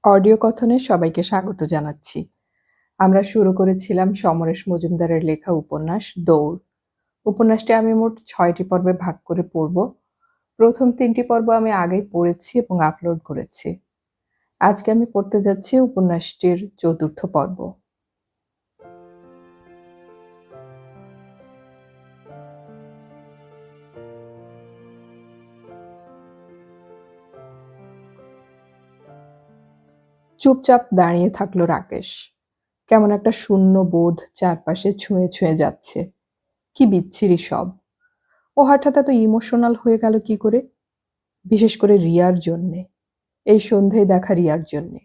Audio কথনে সবাইকে স্বাগত জানাচ্ছি। আমরা শুরু করেছিলাম সমরেশ মজুমদারের লেখা উপন্যাস দৌড়। উপন্যাসটি আমি মোট ৬টি পর্বে ভাগ করে পড়ব। প্রথম ৩টি পর্ব আমি আগেই পড়েছি এবং আপলোড করেছি। আজকে আমি পড়তে যাচ্ছি উপন্যাসটির ৪র্থ পর্ব। চুপচাপ দাঁড়িয়ে থাকলো রাকেশ। কেমন একটা শূন্য বোধ চারপাশে ছুঁয়ে ছুঁয়ে যাচ্ছে। কি বিচ্ছিরি সব। ও হঠাৎ এত ইমোশনাল হয়ে গেল কি করে? বিশেষ করে রিয়ার জন্যে। এই সন্ধ্যায় দেখা রিয়ার জন্যে।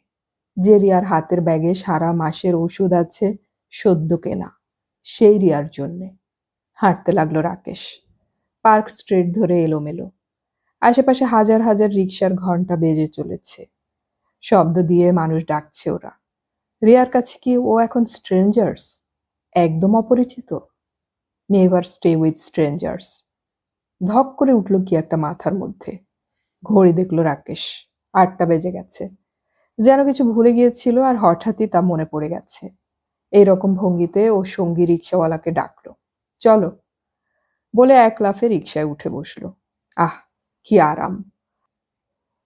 যে রিয়ার হাতের ব্যাগে সারা মাসের ওষুধ আছে, সদ্য কেনা। সেই রিয়ার জন্যে। হাঁটতে লাগলো রাকেশ। পার্ক স্ট্রিট ধরে এলোমেলো। আশেপাশে হাজার হাজার রিকশার ঘন্টা বেজে চলেছে। শব্দ দিয়ে মানুষ ডাকছে ওরা। রিয়ার কাছে কি ও এখন স্ট্রেঞ্জার্স? একদম অপরিচিত? Never stay with strangers. ধক করে উঠল কি একটা মাথার মধ্যে। ঘড়ি দেখল রাকেশ। ৮টা বেজে গেছে। যেন কিছু ভুলে গিয়েছিল আর হঠাৎই তা মনে পড়ে গেছে। এইরকম ভঙ্গিতে ও সঙ্গী রিকশাওয়ালাকে ডাকলো। চলো বলে এক লাফে রিকশায় উঠে বসলো। আহ, কি আরাম।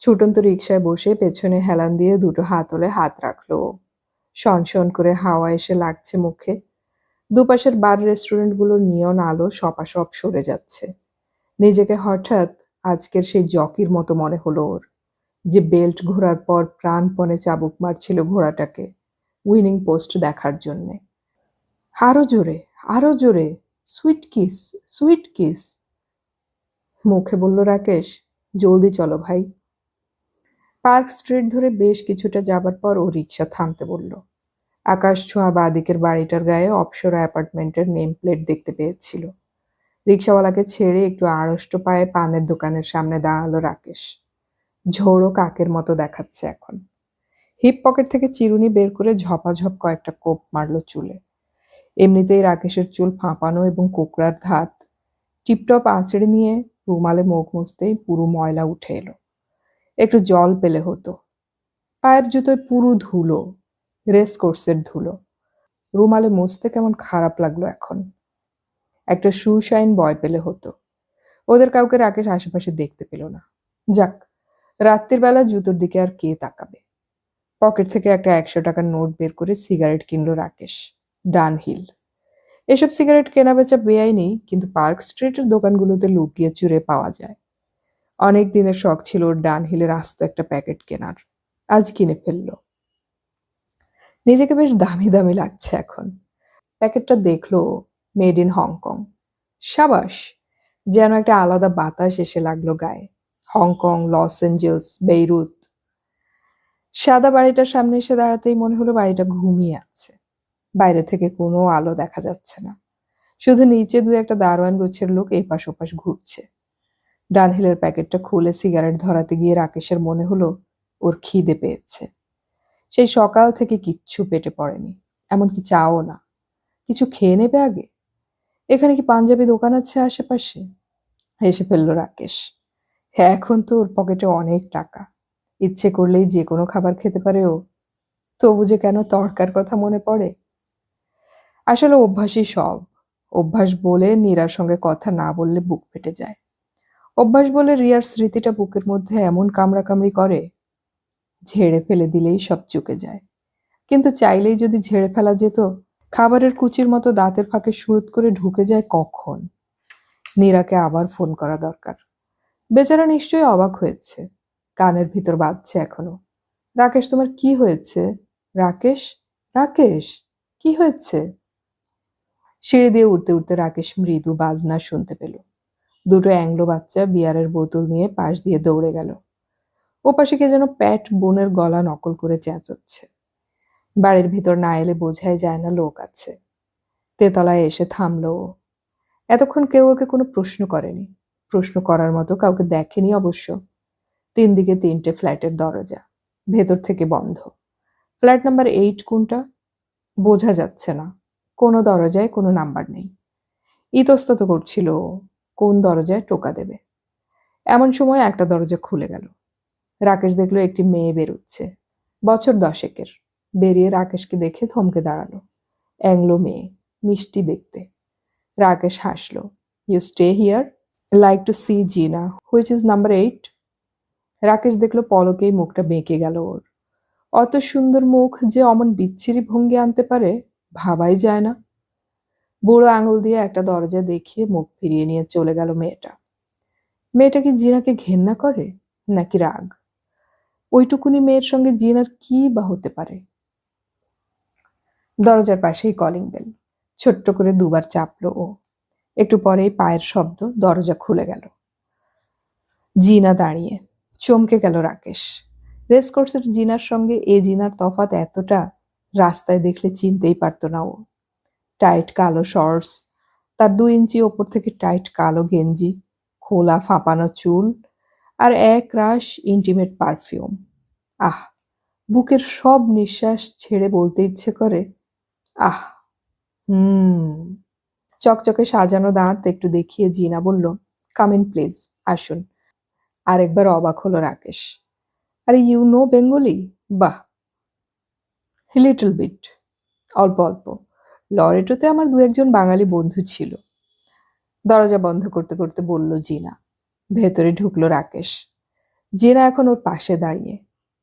ছুটন্ত রিকশায় বসে পেছনে হেলান দিয়ে দুটো হাতলে হাত রাখলো। শনশন করে হাওয়া এসে লাগছে মুখে। দুপাশের বার রেস্টুরেন্টগুলোর নিয়ন আলো সপাসপ সরে যাচ্ছে। নিজেকে হঠাৎ আজকের সেই জকির মতো মনে হলো ওর, যে বেল্ট ঘোরার পর প্রাণপণে চাবুক মারছিল ঘোড়াটাকে উইনিং পোস্ট দেখার জন্যে। আরো জোরে, আরো জোরে। Sweet kiss, sweet kiss. মুখে বলল রাকেশ, জলদি চলো ভাই। পার্ক স্ট্রিট ধরে বেশ কিছুটা যাবার পর ও রিকশা থামতে বলল। আকাশ ছোঁয়া বাঁদিকের বাড়িটার গায়ে অপ্সরা অ্যাপার্টমেন্টের নেম প্লেট দেখতে পেয়েছিল। রিকশাওয়ালাকে ছেড়ে একটু আড়ষ্ট পায়ে পানের দোকানের সামনে দাঁড়ালো রাকেশ। ঝোড়ো কাকের মতো দেখাচ্ছে এখন। হিপ পকেট থেকে চিরুনি বের করে ঝপাঝপ কয়েকটা কোপ মারল চুলে। এমনিতেই রাকেশের চুল ফাঁপানো এবং কোকড়ার ধাত। টিপটপ আঁচড়ে নিয়ে রুমালে মুখ মুছতেই পুরো ময়লা উঠে এলো। একটু জল পেলে হতো। পায়ের জুতোয় পুরো ধুলো, রেস কোর্সের ধুলো। রুমালে মুছতে কেমন খারাপ লাগলো এখন। একটা শু শাইন বয় পেলে হতো। ওদের কাউকে রাকেশ আশেপাশে দেখতে পেল না। যাক, রাত্রির বেলা জুতোর দিকে আর কে তাকাবে। পকেট থেকে একটা ১০০ টাকার নোট বের করে সিগারেট কিনলো রাকেশ। ডানহিল। এসব সিগারেট কেনা বেচা বেআইনি, কিন্তু পার্ক স্ট্রিটের দোকানগুলোতে লুকিয়ে চুরে পাওয়া যায়। অনেক দিনের শখ ছিল ওর ডানহিলের আস্ত একটা প্যাকেট কেনার। আজ কিনে ফেললো। নিজেকে বেশ দামি দামি লাগছে এখন। প্যাকেটটা দেখলো, মেড ইন হংকং। সাবাস, যেন একটা আলাদা বাতাস এসে লাগলো গায়ে। Hong Kong, Los Angeles, Beirut. সাদা বাড়িটার সামনে এসে দাঁড়াতেই মনে হলো বাড়িটা ঘুমিয়ে আছে। বাইরে থেকে কোনো আলো দেখা যাচ্ছে না। শুধু নিচে দু একটা দারোয়ান গোছের লোক এপাশ ওপাশ ঘুরছে। ডানহিলের প্যাকেটটা খুলে সিগারেট ধরাতে গিয়ে রাকেশের মনে হলো ওর খিদে পেয়েছে। সেই সকাল থেকে কিচ্ছু পেটে পড়েনি, এমনকি চাও না। কিছু খেয়ে নেবে আগে। এখানে কি পাঞ্জাবি দোকান আছে আশেপাশে? হেসে ফেললো রাকেশ। হ্যাঁ, এখন তো ওর পকেটে অনেক টাকা। ইচ্ছে করলেই যে কোনো খাবার খেতে পারে ও। তবু যে কেন তড়কার কথা মনে পড়ে। আসলে অভ্যাসই সব। অভ্যাস বলে নীরার সঙ্গে কথা না বললে বুক ফেটে যায়। অভ্যাস বলে রিয়ার স্মৃতিটা বুকের মধ্যে এমন কামড়াকামড়ি করে, ঝেড়ে ফেলে দিলেই সব চুকে যায়। কিন্তু চাইলেই যদি ঝেড়ে ফেলা যেত, খাবারের কুচির মতো দাঁতের ফাঁকে সুরুত করে ঢুকে যায় কখন। নীরাকে আবার ফোন করা দরকার। বেচারা নিশ্চয়ই অবাক হয়েছে। কানের ভিতর বাজছে এখনো। রাকেশ, তোমার কি হয়েছে? রাকেশ, রাকেশ, কি হয়েছে? সিঁড়ি দিয়ে উঠতে উঠতে রাকেশ মৃদু বাজনা শুনতে পেল। দুটো অ্যাংলো বাচ্চা বিয়ারের বোতল নিয়ে পাশ দিয়ে দৌড়ে গেল। ওপাশে কে যেন প্যাট বোনের গলা নকল করে চেঁচাচ্ছে। বাড়ির ভিতর না এলে বোঝাই যায় না লোক আছে। তেতলায় এসে থামলো ও। এতক্ষণ কেউ ওকে কোনো প্রশ্ন করেনি। প্রশ্ন করার মতো কাউকে দেখেনি অবশ্য। ৩ দিকে ৩টে ফ্ল্যাটের দরজা। ভেতর থেকে বন্ধ। ফ্ল্যাট নাম্বার ৮ কোনটা? বোঝা যাচ্ছে না। কোনো দরজায় কোনো নাম্বার নেই। ইতস্তত করছিল ও, কোন দরজায় টোকা দেবে। এমন সময় একটা দরজা খুলে গেল। রাকেশ দেখলো একটি মেয়ে বেরোচ্ছে। বছর 10-এর। বেরিয়ে রাকেশকে দেখে থমকে দাঁড়ালো। অ্যাংলো মেয়ে, মিষ্টি দেখতে। রাকেশ হাসলো। You stay here? Like to see Gina, which is number 8? Rakesh দেখলো পলকেই মুখটা বেঁকে গেল ওর। অত সুন্দর মুখ যে অমন বিচ্ছিরি ভঙ্গি আনতে পারে ভাবাই যায় না। বুড়ো আঙুল দিয়ে একটা দরজা দেখিয়ে মুখ ফিরিয়ে নিয়ে চলে গেল মেয়েটা। মেয়েটা কি জিনাকে ঘেন্না করে নাকি রাগ? ওইটুকুনি মেয়ের সঙ্গে জিনার কি বা হতে পারে? দরজার পাশেই কলিং বেল। ছোট্ট করে দুবার চাপলো ও। একটু পরেই পায়ের শব্দ, দরজা খুলে গেল। জিনা দাঁড়িয়ে। চমকে গেল রাকেশ। রেসকোর্সের জিনার সঙ্গে এ জিনার তফাৎ এতটা, রাস্তায় দেখলে চিনতেই পারত না ও। টাইট কালো শর্টস, তার 2 ইঞ্চি ওপর থেকে টাইট কালো গেঞ্জি, খোলা ফাঁপানো চুল, আর এক রাশ ইন্টিমেট পারফিউম। আহ! বুকের সব নিঃশ্বাস ছেড়ে বলতে ইচ্ছে করে, আহ! হুম। চকচকে সাজানো দাঁত একটু দেখিয়ে জিনা বলল, কাম ইন প্লিজ, আসুন। আরেকবার অবাক হলো রাকেশ। আরে ইউ নো বেঙ্গলি? বাহ! লিটল বিট, অল্প অল্প। লরেটোতে আমার 2-1 জন বাঙালি বন্ধু ছিল। দরজা বন্ধ করতে করতে বলল জিনা। ভেতরে ঢুকলো রাকেশ। জিনা এখন ওর পাশে দাঁড়িয়ে,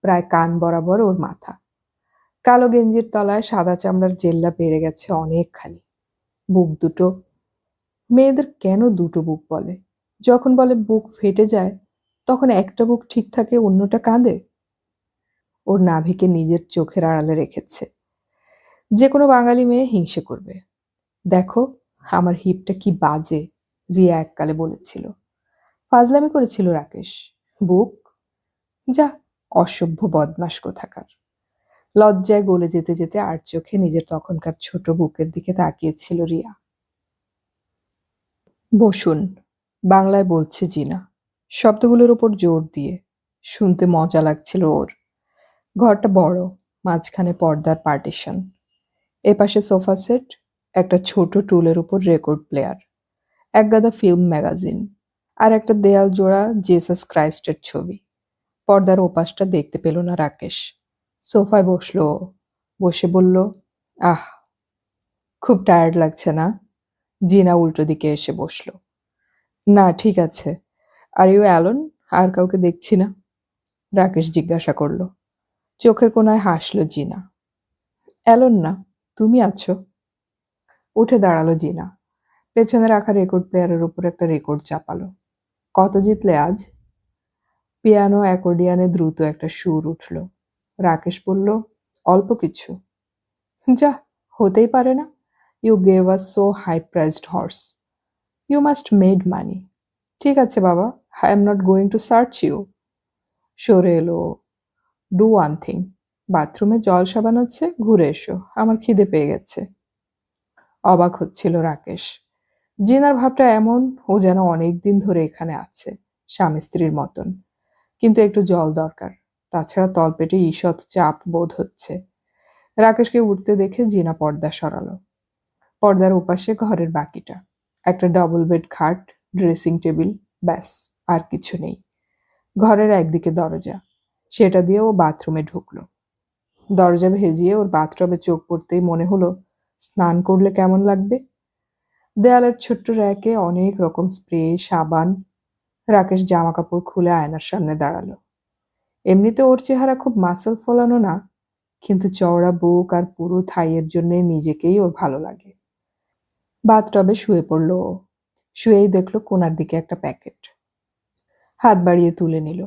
প্রায় কান বরাবর ওর মাথা। কালো গেঞ্জির তলায় সাদা চামড়ার জেল্লা বেড়ে গেছে অনেকখানি। বুক দুটো, মেয়েদের কেন দুটো বুক বলে? যখন বলে বুক ফেটে যায়, তখন একটা বুক ঠিক থাকে, অন্যটা কাঁদে। ওর নাভিকে নিজের চোখের আড়ালে রেখেছে। যে কোনো বাঙালি মেয়ে হিংসে করবে। দেখো আমার হিপটা কি বাজে, রিয়া এককালে বলেছিল। ফাজলামি করেছিল রাকেশ। বুক? যা, অসভ্য বদমাস কোথাকার। লজ্জায় গলে যেতে যেতে আর চোখে নিজের তখনকার ছোট বুকের দিকে তাকিয়েছিল রিয়া। বসুন, বাংলায় বলছে জিনা, শব্দগুলোর উপর জোর দিয়ে। শুনতে মজা লাগছিল ওর। ঘরটা বড়, মাঝখানে পর্দার পার্টিশন। এপাশে সোফা সেট, একটা ছোট টুলের উপর রেকর্ড প্লেয়ার, একগাদা ফিল্ম ম্যাগাজিন, আর একটা দেয়াল জোড়া জেসাস ক্রাইস্টের ছবি। পর্দার ওপাশটা দেখতে পেল না রাকেশ। সোফায় বসলো ও। বসে বলল, আহ! খুব টায়ার্ড লাগছে না? জিনা উল্টো দিকে এসে বসলো। না, ঠিক আছে। Are you alone? আর কাউকে দেখছি না? রাকেশ জিজ্ঞাসা করল। চোখের কোণায় হাসল জিনা। অ্যালোন না, তুমি আছো। উঠে দাঁড়ালো জিনা। পেছনে রাখা রেকর্ড প্লেয়ারের উপর একটা রেকর্ড চাপালো। কত জিতলে আজ? পিয়ানো অ্যাকর্ডিয়ানে দ্রুত একটা সুর উঠল। রাকেশ বলল, অল্প কিছু। যা, হতেই পারে না। You gave us so high priced horse. You must made money. ঠিক আছে বাবা, I am not going to search you. সরে এলো। ডু ওয়ান থিং, বাথরুমে জল সাবান আছে, ঘুরে এসো, আমার খিদে পেয়ে গেছে। অবাক হচ্ছিল রাকেশ। জিনার ভাবটা এমন, ও যেন অনেক দিন ধরে এখানে আছে, স্বামী স্ত্রীর মতন। কিন্তু একটু জল দরকার, তাছাড়া তলপেটে ঈষৎ চাপ বোধ হচ্ছে। রাকেশকে উঠতে দেখে জিনা পর্দা সরালো। পর্দার ওপাশে ঘরের বাকিটা, একটা ডবল বেড খাট, ড্রেসিং টেবিল, ব্যাস, আর কিছু নেই। ঘরের একদিকে দরজা, সেটা দিয়ে ও বাথরুমে ঢুকলো। দরজা ভেজিয়ে ওর বাথটবে চোখ পড়তেই মনে হলো, স্নান করলে কেমন লাগবে। দেয়ালের ছোট্ট র্যাকে অনেক রকম স্প্রে, সাবান। রাকেশ জামা কাপড় খুলে আয়নার সামনে দাঁড়ালো। এমনিতে ওর চেহারা খুব মাসল ফোলানো না, কিন্তু চওড়া বুক আর পুরো থাইয়ের জন্য নিজেকেই ওর ভালো লাগে। বাথটবে শুয়ে পড়ল ও। শুয়েই দেখলো কোনার দিকে একটা প্যাকেট। হাত বাড়িয়ে তুলে নিল।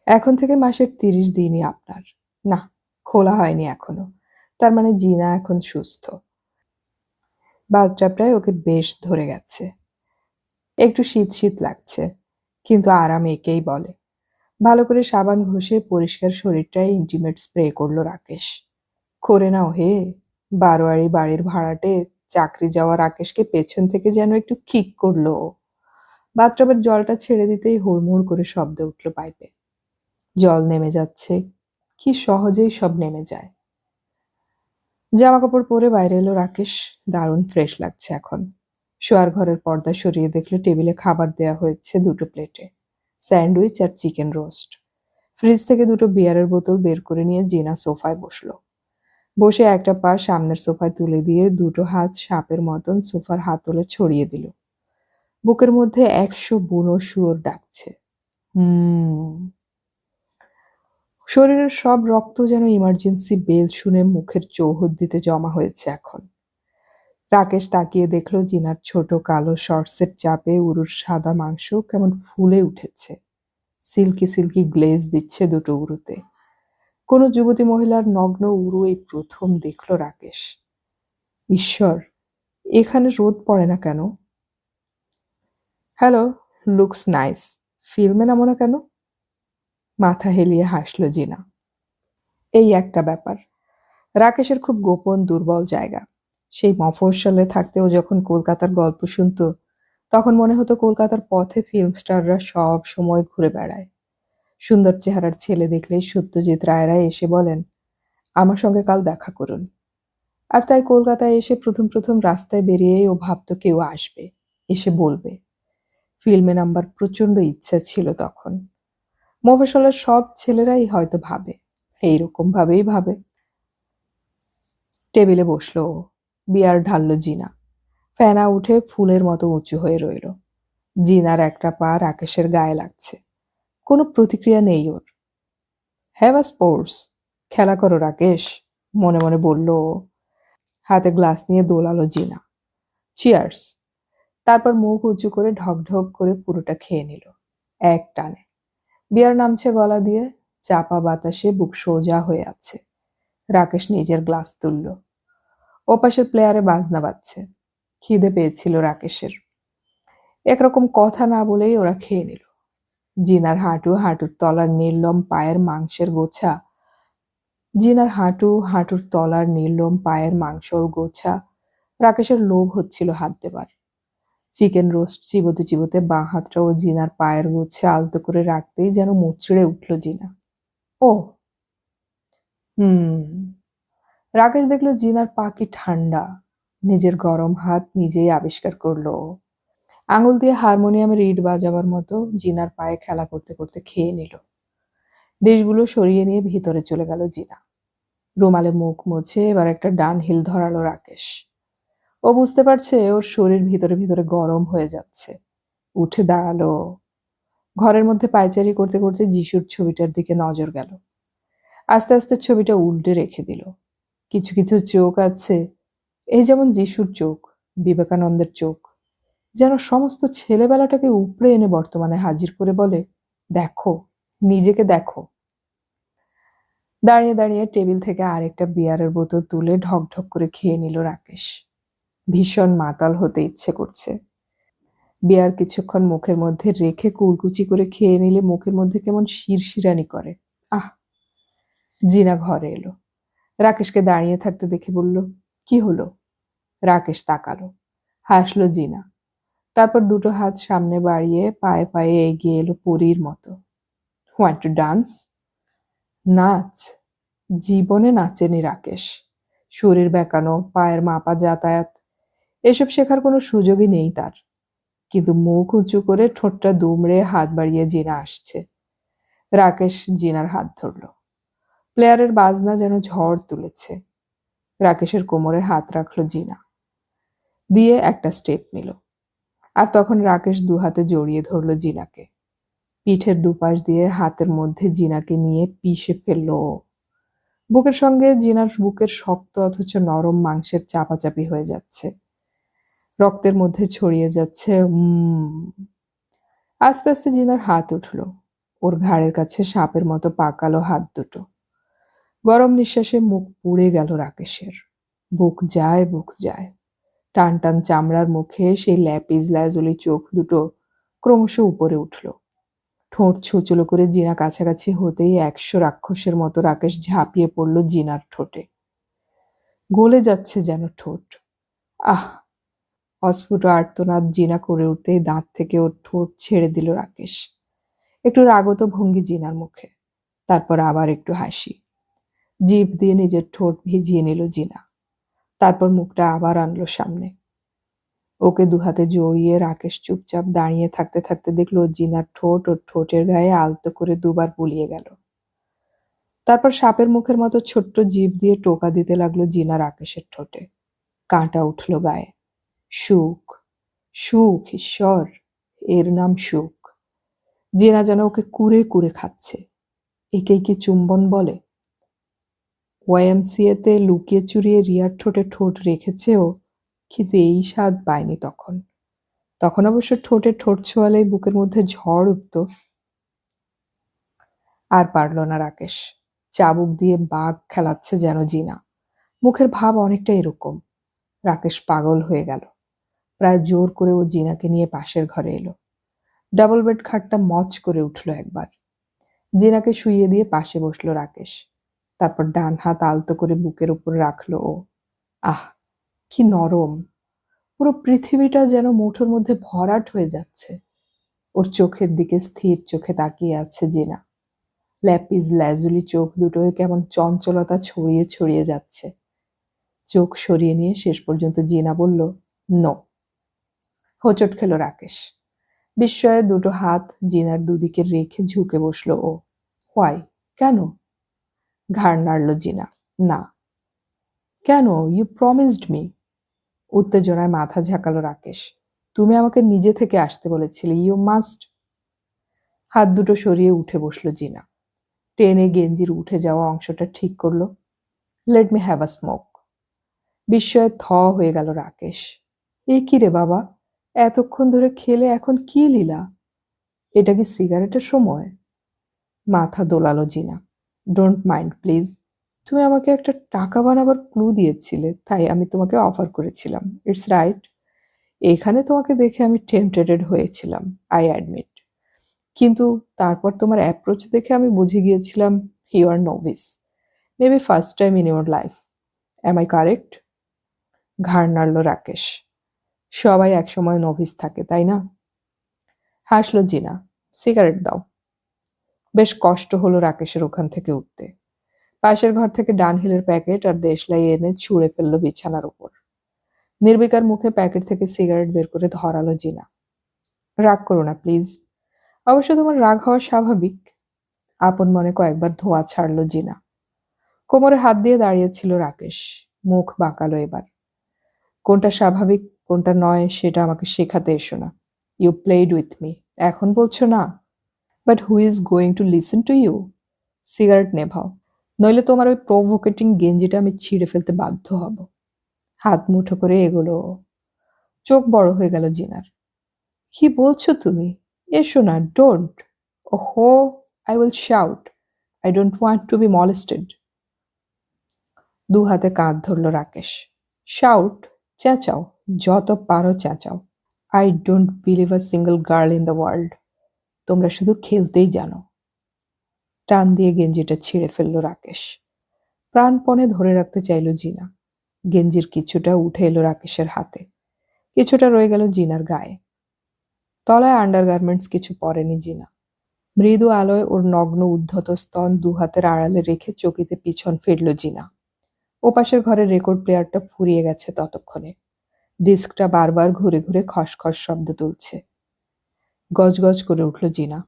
এখন থেকে মাসের 30 দিনই আপনার। না, খোলা হয়নি এখনো। তার মানে জিনা এখন সুস্থ। বাথটাবটায় ওকে বেশ ধরে গেছে। একটু শীত শীত লাগছে, কিন্তু আরাম একেই বলে। ভালো করে সাবান ঘষে পরিষ্কার শরীরটায় ইন্টিমেট স্প্রে করলো রাকেশ। করে নাও হে, বারোয়ারি বাড়ির ভাড়াটে চাকরি যাওয়া রাকেশকে পেছন থেকে যেন একটু কিক করলো ও। বাথটবের জলটা ছেড়ে দিতেই হুড়মুড় করে শব্দ উঠল পাইপে। জল নেমে যাচ্ছে, কি সহজেই সব নেমে যায়। জামা কাপড় পরে বাইরে এলো রাকেশ। দারুণ ফ্রেশ লাগছে এখন। শোয়ার ঘরের পর্দা সরিয়ে দেখলো টেবিলে খাবার দেয়া হয়েছে 2টো প্লেটে, স্যান্ডউইচ আর চিকেন রোস্ট। ফ্রিজ থেকে দুটো বিয়ারের বোতল বের করে নিয়ে জিনা সোফায় বসলো। বসে একটা পা সামনের সোফায় তুলে দিয়ে দুটো হাত সাপের মতন সোফার হাতলে ছড়িয়ে দিল। বুকের মধ্যে ১০০ বুনো শুয়োর ডাকছে। হুম। শরীরের সব রক্ত যেন ইমার্জেন্সি বেল শুনে মুখের চৌহদ্দিতে জমা হয়েছে এখন। রাকেশ তাকিয়ে দেখল জিনার ছোট কালো শর্টসের চাপে উরুর সাদা মাংস কেমন ফুলে উঠেছে। সিল্কি সিল্কি গ্লেজ দিচ্ছে দুটো উরুতে। কোনো যুবতী মহিলার নগ্ন উরু এই প্রথম দেখল রাকেশ। ঈশ্বর, এখানে রোদ পড়ে না কেন? Hello, looks nice. ফিল্মে নামো না কেন? মাথা হেলিয়ে হাসল জিনা। এই একটা ব্যাপার। রাকেশের খুব গোপন দুর্বল জায়গা। সেই মফস্বলে থাকতেও যখন কলকাতার গল্প শুনত, তখন মনে হতো কলকাতার পথে ফিল্ম স্টাররা সব সময় ঘুরে বেড়ায়। সুন্দর চেহারার ছেলে দেখলেই সত্যজিৎ রায়রা এসে বলেন, আমার সঙ্গে কাল দেখা করুন। আর তাই কলকাতায় এসে প্রথম প্রথম রাস্তায় বেরিয়েই ও ভাবত কেউ আসবে, এসে বলবে। ফিল্মে নাম্বার প্রচণ্ড ইচ্ছা ছিল তখন। মফস্বলের সব ছেলেরাই হয়তো ভাবে, এইরকম ভাবেই ভাবে। টেবিলে বসলো ও। বিয়ার ঢালল জিনা। ফেনা উঠে ফুলের মতো উঁচু হয়ে রইল। জিনার একটা পা রাকেশের গায়ে লাগছে। কোনো প্রতিক্রিয়া নেই ওর। Have a sports. খেলা করো রাকেশ, মনে মনে বলল ও। হাতে গ্লাস নিয়ে দোলালো জিনা। চিয়ার্স। তারপর মুখ উঁচু করে ঢক ঢক করে পুরোটা খেয়ে নিল এক টানে। বিয়ার নামছে গলা দিয়ে, চাপা বাতাসে বুক সোজা হয়ে আছে। রাকেশ নিজের গ্লাস তুলল। ওপাশের প্লেয়ারে বাজনা বাজছে। খিদে পেয়েছিল রাকেশের। একরকম কথা না বলেই ওরা খেয়ে নিল। জিনার হাঁটুর তলার নির্লম পায়ের মাংসের গোছা হাঁটুর তলার নির্লম পায়ের মাংসল গোছা রাকেশের লোভ হচ্ছিল হাত দেবার। চিকেন রোস্ট চিবোতে চিবোতে বাঁ হাতটাও জিনার পায়ের গোছে আলতো করে রাখতেই যেন মুচড়ে উঠল জিনা। ও হুম। রাকেশ দেখল জিনার পা কি ঠান্ডা। নিজের গরম হাত নিজেই আবিষ্কার করলো। আঙুল দিয়ে হারমোনিয়ামের রিড বাজাবার মতো জিনার পায়ে খেলা করতে করতে খেয়ে নিল। ডিশগুলো সরিয়ে নিয়ে ভিতরে চলে গেল জিনা। রুমালে মুখ মুছে এবার একটা ডান হিল ধরালো রাকেশ। ও বুঝতে পারছে ওর শরীর ভিতরে ভিতরে গরম হয়ে যাচ্ছে। উঠে দাঁড়ালো। ঘরের মধ্যে পায়চারি করতে করতে যিশুর ছবিটার দিকে নজর গেল। আস্তে আস্তে ছবিটা উল্টে রেখে দিল। কিছু কিছু চোখ আছে, এই যেমন যিশুর চোখ, বিবেকানন্দের চোখ, যেন সমস্ত ছেলেবেলাটাকে উপড়ে এনে বর্তমানে হাজির করে বলে, দেখো, নিজেকে দেখো। দাঁড়িয়ে দাঁড়িয়ে টেবিল থেকে আরেকটা বিয়ারের বোতল তুলে ঢক ঢক করে খেয়ে নিল রাকেশ। ভীষণ মাতাল হতে ইচ্ছে করছে। বিয়ার কিছুক্ষণ মুখের মধ্যে রেখে কুলকুচি করে খেয়ে নিলে মুখের মধ্যে কেমন শিরশিরানি করে। আহ। জিনা ঘরে এলো। রাকেশকে দাঁড়িয়ে থাকতে দেখে বলল, কি হলো? রাকেশ তাকালো। হাসলো জিনা। তারপর দুটো হাত সামনে বাড়িয়ে পায়ে পায়ে এগিয়ে এলো পরীর মতো। What to dance? নাচ? জীবনে নাচেনি রাকেশ। শরীর বেঁকানো, পায়ের মাপা যাতায়াত, এসব শেখার কোনো সুযোগই নেই তার। কিন্তু মুখ উঁচু করে ঠোঁটটা দুমড়ে হাত বাড়িয়ে জিনা আসছে। রাকেশ জিনার হাত ধরল। প্লেয়ারের বাজনা যেন ঝড় তুলেছে। রাকেশের কোমরে হাত রাখল জিনা। দিয়ে একটা স্টেপ নিল। আর তখন রাকেশ দু হাতে জড়িয়ে ধরল জিনাকে। পিঠের দুপাশ দিয়ে হাতের মধ্যে জিনাকে নিয়ে পিষে ফেলল ও। বুকের সঙ্গে জিনার বুকের শক্ত অথচ নরম মাংসের চাপাচাপি হয়ে যাচ্ছে। রক্তের মধ্যে ছড়িয়ে যাচ্ছে আস্তে আস্তে জিনার হাত উঠল। ওর ঘাড়ের কাছে সাপের মতো পাকালো হাত দুটো। গরম নিঃশ্বাসে মুখ পুড়ে গেল রাকেশের। বুক যায়। টান টান চামড়ার মুখে সেই ল্যাপিস ল্যাজলি চোখ দুটো ক্রমশ উপরে উঠল। ঠোঁট ছুঁচলো করে জিনা কাছাকাছি হতেই ১০০ রাক্ষসের মতো রাকেশ ঝাঁপিয়ে পড়ল জিনার ঠোঁটে। গলে যাচ্ছে যেন ঠোঁট। আহ। অস্ফুট আর্তনাদ জিনা করে উঠতেই দাঁত থেকে ওর ঠোঁট ছেড়ে দিল রাকেশ। একটু রাগত ভঙ্গি জিনার মুখে। তারপর আবার একটু হাসি। জিভ দিয়ে নিজের ঠোঁট ভিজিয়ে নিল জিনা। তারপর মুখটা আবার আনলো সামনে। ওকে দুহাতে জড়িয়ে রাকেশ চুপচাপ দাঁড়িয়ে থাকতে থাকতে দেখলো জিনার ঠোঁট ওর ঠোঁটের গায়ে আলতো করে দুবার বুলিয়ে গেল। তারপর সাপের মুখের মতো ছোট্ট জিভ দিয়ে টোকা দিতে লাগলো জিনা রাকেশের ঠোঁটে। কাঁটা উঠল গায়ে। সুখ, সুখ, ঈশ্বর, এর নাম সুখ। জিনা যেন ওকে কুরে কুরে খাচ্ছে। একেই কি চুম্বন বলে? ওয়াইএমসিএতে লুকিয়ে চুরিয়ে রিয়ার ঠোঁটে ঠোঁট রেখেছেও, কিন্তু এই স্বাদ পায়নি তখন। তখন অবশ্য ঠোঁটে ঠোঁট ছোঁয়ালেই বুকের মধ্যে ঝড় উঠত। আর পারল না রাকেশ। চাবুক দিয়ে বাঘ খেলাচ্ছে যেন জিনা। মুখের ভাব অনেকটা এরকম। রাকেশ পাগল হয়ে গেল। প্রায় জোর করে ও জিনাকে নিয়ে পাশের ঘরে এলো। ডাবল বেড খাটটা মচ করে উঠল একবার। জিনাকে শুইয়ে দিয়ে পাশে বসলো রাকেশ। তারপর ডান হাত আলতো করে বুকের উপর রাখলো ও। আহ, কি নরম! পুরো পৃথিবীটা যেন মুঠোর মধ্যে ভরাট হয়ে যাচ্ছে। ওর চোখের দিকে স্থির চোখে তাকিয়ে আছে জিনা। ল্যাপিস ল্যাজুলি চোখ দুটোয় কেমন চঞ্চলতা ছড়িয়ে ছড়িয়ে যাচ্ছে। চোখ সরিয়ে নিয়ে শেষ পর্যন্ত জিনা বলল, নো। হোঁচট খেল রাকেশ। বিস্ময়ে দুটো হাত জিনার দুদিকে রেখে ঝুঁকে বসল ও। হোয়াই? কেন? ঘাড় নাড়ল জিনা। না। কেন? You promised me. উত্তেজনায় মাথা ঝাঁকালো রাকেশ। তুমি আমাকে নিজে থেকে আসতে বলেছিলে, ইউ মাস্ট। হাত দুটো সরিয়ে উঠে বসল জিনা। টেনে গেঞ্জির উঠে যাওয়া অংশটা ঠিক করলো। Let me have a smoke. বিস্ময়ে থ হয়ে গেল রাকেশ। এ কি রে বাবা, এতক্ষণ ধরে খেলে এখন কি লীলা? এটা কি সিগারেটের সময়? মাথা দোলালো জিনা। Don't mind please. তুমি আমাকে একটা টাকা বানাবার ক্লু দিয়েছিলে, তাই আমি তোমাকে অফার করেছিলাম। It's right. এখানে তোমাকে দেখে আমি টেম্পটেড হয়েছিলাম, আই অ্যাডমিট। কিন্তু তারপর তোমার অ্যাপ্রোচ দেখে আমি বুঝে গিয়েছিলাম you are novice. Maybe first time in your life. Am I correct? ঘাড় নাড়ল রাকেশ। সবাই একসময় নোভিস থাকে, তাই না? হাসল জিনা। সিগারেট দাও। বেশ কষ্ট হলো রাকেশের ওখান থেকে উঠতে। পাশের ঘর থেকে ডানহিলের প্যাকেট আর দেশলাই এনে ছুঁড়ে ফেললো বিছানার উপর। নির্বিকার মুখে প্যাকেট থেকে সিগারেট বের করে ধরালো জিনা। রাগ করো না প্লিজ। অবশ্য তোমার রাগ হওয়া স্বাভাবিক। আপন মনে কয়েকবার ধোঁয়া ছাড়ল জিনা। কোমরে হাত দিয়ে দাঁড়িয়েছিল রাকেশ। মুখ বাঁকালো এবার। কোনটা স্বাভাবিক কোনটা নয় সেটা আমাকে শেখাতে এসো না। ইউ প্লেড উইথ মি, এখন বলছো না? But who is going to listen to you? Cigarette নেভাও, নইলে তোমার ওই প্রভোকেটিং গেঞ্জিটা আমি ছিঁড়ে ফেলতে বাধ্য হব। হাত মুঠো করে এগোলো। চোখ বড় হয়ে গেল জিনার। কি বলছো তুমি? এসো না, ডোন্ট। ওহো, I will shout. I don't want to be molested. দু হাতে কাঁধ ধরল রাকেশ। শাউট? চেঁচাও, যত পারো চেঁচাও। I don't believe a single girl in the world. তোমরা শুধু খেলতেই জানো। টান দিয়ে গেঞ্জিটা ছিঁড়ে ফেলল রাকেশ। প্রাণপণে ধরে রাখতে চাইল জিনা। গেঞ্জির কিছুটা উঠে এলো রাকেশের হাতে, কিছুটা রয়ে গেল জিনার গায়ে। তলায় আন্ডারগার্মেন্টস কিছু পরেনি জিনা। মৃদু আলোয় ওর নগ্ন উদ্ধত স্তন দু হাতের আড়ালে রেখে চকিতে পিছন ফিরল জিনা। ওপাশের ঘরের রেকর্ড প্লেয়ারটা ফুরিয়ে গেছে ততক্ষণে। ডিস্কটা বারবার ঘুরে ঘুরে খসখস শব্দ তুলছে। গজগজ করে উঠল Jina.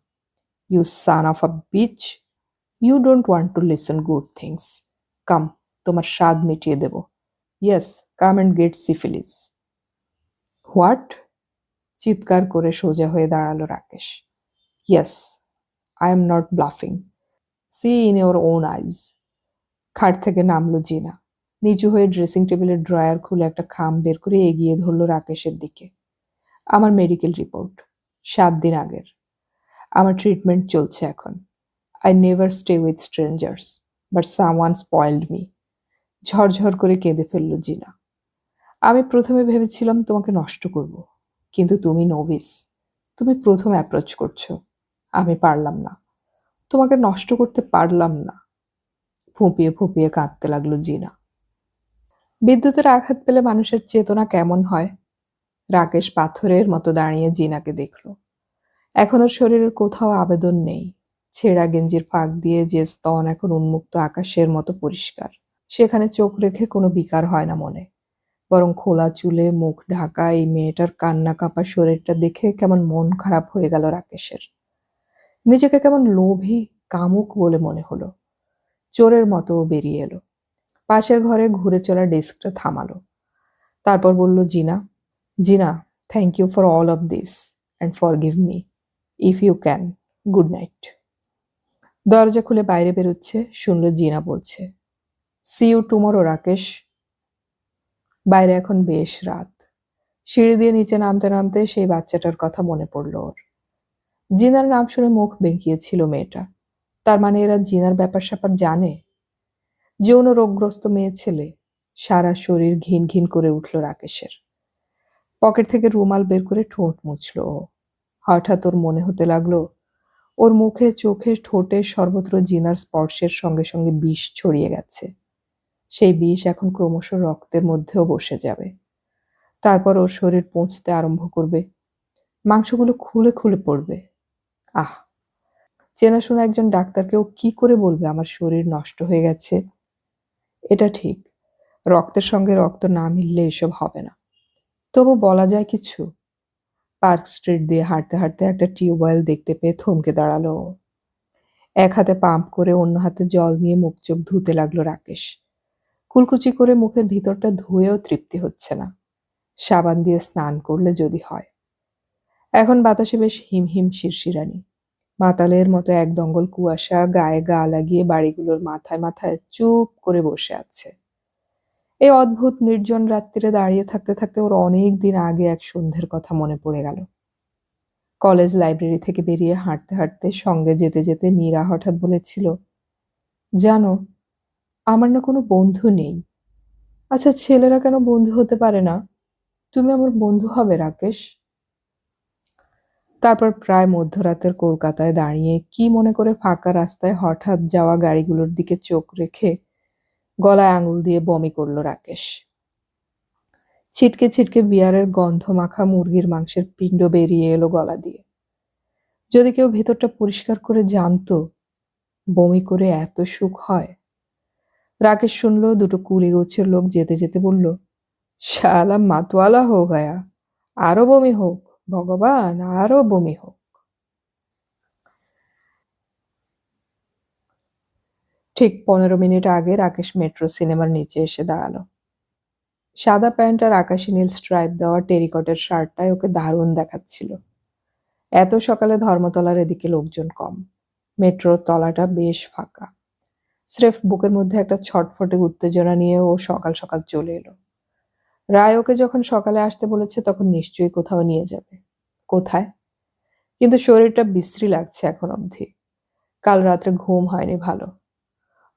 You son of a bitch, you don't want to listen good things. Come, তোমার স্বাদ মিটিয়ে দেব। Yes, come and get syphilis. What? চিৎকার করে সোজা হয়ে দাঁড়ালো Rakesh. Yes, I am not bluffing. See in your own eyes. খাট থেকে নামলো জিনা। নিচু হয়ে ড্রেসিং টেবিলের ড্রয়ার খুলে একটা খাম বের করে এগিয়ে ধরল রাকেশের দিকে। আমার মেডিকেল রিপোর্ট, 7 দিন আগের। আমার ট্রিটমেন্ট চলছে এখন। I never stay with strangers, but someone spoiled me. ঝরঝর করে কেঁদে ফেলল জিনা। আমি প্রথমে ভেবেছিলাম তোমাকে নষ্ট করব, কিন্তু তুমি নোভিস। তুমি প্রথম অ্যাপ্রোচ করছো। আমি পারলাম না, তোমাকে নষ্ট করতে পারলাম না। ফুঁপিয়ে ফুঁপিয়ে কাঁদতে লাগলো জিনা। বিদ্যুতের আঘাত পেলে মানুষের চেতনা কেমন হয়? রাকেশ পাথরের মতো দাঁড়িয়ে জিনাকে দেখল। এখনো শরীরের কোথাও আবেদন নেই। ছেঁড়া গেঞ্জির ফাঁক দিয়ে যে স্তন এখন উন্মুক্ত আকাশের মতো পরিষ্কার। সেখানে চোখ রেখে কোনো বিকার হয় না মনে। বরং খোলা চুলে মুখ ঢাকা এই মেয়েটার কান্না কাঁপা শরীরটা দেখে কেমন মন খারাপ হয়ে গেল রাকেশের। নিজেকে কেমন লোভী, কামুক বলে মনে হলো। চোরের মতো ও বেরিয়ে এলো। পাশের ঘরে ঘুরে চলা ডেস্কটা থামালো। তারপর বলল, Gina, Gina, thank you for all of this and forgive me if you can. Good night. দরজা খুলে বাইরে বেরোচ্ছে, শুনল জিনা বলছে, সি ইউ টুমরো রাকেশ। বাইরে এখন বেশ রাত। সিঁড়ি দিয়ে নিচে নামতে নামতে সেই বাচ্চাটার কথা মনে পড়ল ওর। জিনার নাম শুনে মুখ বেঁকিয়েছিল মেয়েটা। তার মানে এরা জিনার ব্যাপার স্যাপার জানে। যৌন রোগগ্রস্ত মেয়ে ছেলে। সারা শরীর ঘিন ঘিন করে উঠল রাকেশের। পকেট থেকে রুমাল বের করে ঠোঁট মুছল ও। হঠাৎ ওর মনে হতে লাগলো ওর মুখে, চোখে, ঠোঁটে সর্বত্র জিনার স্পর্শের সঙ্গে সঙ্গে বিষ ছড়িয়ে গেছে। সেই বিষ এখন ক্রমশ রক্তের মধ্যেও বসে যাবে। তারপর ওর শরীর পৌঁছতে আরম্ভ করবে। মাংসগুলো খুলে খুলে পড়বে। আহ! চেনাশোনা একজন ডাক্তারকেও কি করে বলবে আমার শরীর নষ্ট হয়ে গেছে? এটা ঠিক, রক্তের সঙ্গে রক্ত না মিললে এসব হবে না। তবু বলা যায় কিছু? পার্ক স্ট্রিট দিয়ে হাঁটতে হাঁটতে একটা টিউবওয়েল দেখতে পেয়ে থমকে দাঁড়ালো। এক হাতে পাম্প করে অন্য হাতে জল নিয়ে মুখ চোখ ধুতে লাগলো রাকেশ। কুলকুচি করে মুখের ভিতরটা ধুয়েও তৃপ্তি হচ্ছে না। সাবান দিয়ে স্নান করলে যদি হয়। এখন বাতাসে বেশ হিমহিম শিরশিরানি। মাতালের মতো এক দঙ্গল কুয়াশা গায়ে গা লাগিয়ে বাড়িগুলোর মাথায় মাথায় চুপ করে বসে আছে। এই অদ্ভুত নির্জন রাত্রিরে দাঁড়িয়ে থাকতে থাকতে ওর অনেক দিন আগে এক সন্ধ্যের কথা মনে পড়ে গেল। কলেজ লাইব্রেরি থেকে বেরিয়ে হাঁটতে হাঁটতে সঙ্গে যেতে যেতে নীরা হঠাৎ বলেছিল, জানো, আমার না কোনো বন্ধু নেই। আচ্ছা, ছেলেরা কেন বন্ধু হতে পারে না? তুমি আমার বন্ধু হবে রাকেশ। তারপর প্রায় মধ্যরাতের কলকাতায় দাঁড়িয়ে কি মনে করে ফাঁকা রাস্তায় হঠাৎ যাওয়া গাড়িগুলোর দিকে চোখ রেখে গলায় আঙুল দিয়ে বমি করল রাকেশ। ছিটকে ছিটকে বিয়ারের গন্ধ মাখা মুরগির মাংসের পিণ্ড বেরিয়ে এলো গলা দিয়ে। যদি কেউ ভেতরটা পরিষ্কার করে জানতো বমি করে এত সুখ হয়। রাকেশ শুনল দুটো কুলি গোছের লোক যেতে যেতে বলল, শালা মাতওয়ালা হো গয়া, আরো বমি হোক ভগবান, আরো বমি হোক। ঠিক 15 মিনিট আগে রাকেশ মেট্রো সিনেমার নিচে এসে দাঁড়ালো। সাদা প্যান্ট আর আকাশি নীল স্ট্রাইপ দেওয়া টেরিকটের শার্টটায় ওকে দারুণ দেখাচ্ছিল। এত সকালে ধর্মতলার এদিকে লোকজন কম। মেট্রোর তলাটা বেশ ফাঁকা। স্রেফ বুকের মধ্যে একটা ছটফটে উত্তেজনা নিয়ে ও সকাল সকাল চলে এলো। রায় ওকে যখন সকালে আসতে বলেছে তখন নিশ্চয়ই কোথাও নিয়ে যাবে। কোথায়? কিন্তু শরীরটা বিশ্রী লাগছে এখন অবধি। কাল রাত্রে ঘুম হয়নি ভালো।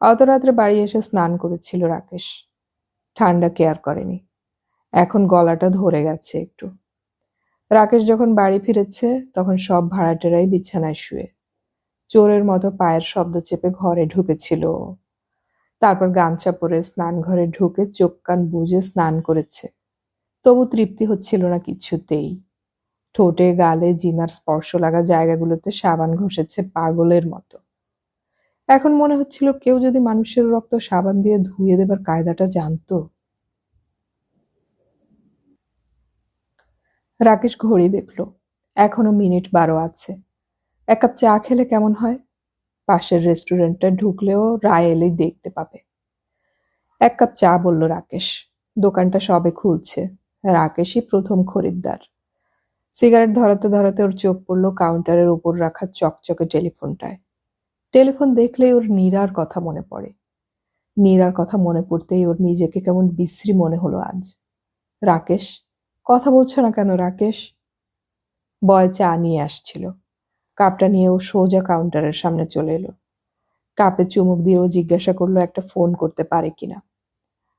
অত রাত্রে বাড়ি এসে স্নান করেছিল রাকেশ। ঠান্ডা কেয়ার করেনি। এখন গলাটা ধরে গেছে একটু। রাকেশ যখন বাড়ি ফিরেছে তখন সব ভাড়াটেরাই বিছানায় শুয়ে। চোরের মতো পায়ের শব্দ চেপে ঘরে ঢুকেছিল। তারপর গামছা পরে স্নান ঘরে ঢুকে চোখ কান বুজে স্নান করেছে। তবু তৃপ্তি হচ্ছিল না কিছুতেই। ঠোঁটে গালে জিনার স্পর্শ লাগা জায়গাগুলোতে সাবান ঘষেছে পাগলের মতো। এখন মনে হচ্ছিল কেউ যদি মানুষের রক্ত সাবান দিয়ে ধুয়ে দেবার কায়দাটা জানতো। রাকেশ ঘড়ি দেখল, এখনো মিনিট 12 আছে। এক কাপ চা খেলে কেমন হয়? পাশের রেস্টুরেন্টটা ঢুকলেও রায় এলেই দেখতে পাবে। এক কাপ চা বলল রাকেশ। দোকানটা সবে খুলছে। রাকেশই প্রথম খরিদ্দার। সিগারেট ধরাতে ধরাতে ওর চোখ পড়ল কাউন্টারের উপর রাখা চকচকে টেলিফোনটায়। টেলিফোন দেখলেই ওর নীরার কথা মনে পড়ে। নীরার কথা মনে পড়তেই ওর নিজেকে কেমন বিশ্রী মনে হলো আজ। রাকেশ, কথা বলছো না কেন রাকেশ? বয় চা নিয়ে আসছিল। কাপটা নিয়ে ও সোজা কাউন্টারের সামনে চলে এলো। কাপে চুমুক দিয়ে ও জিজ্ঞাসা করলো একটা ফোন করতে পারে কিনা।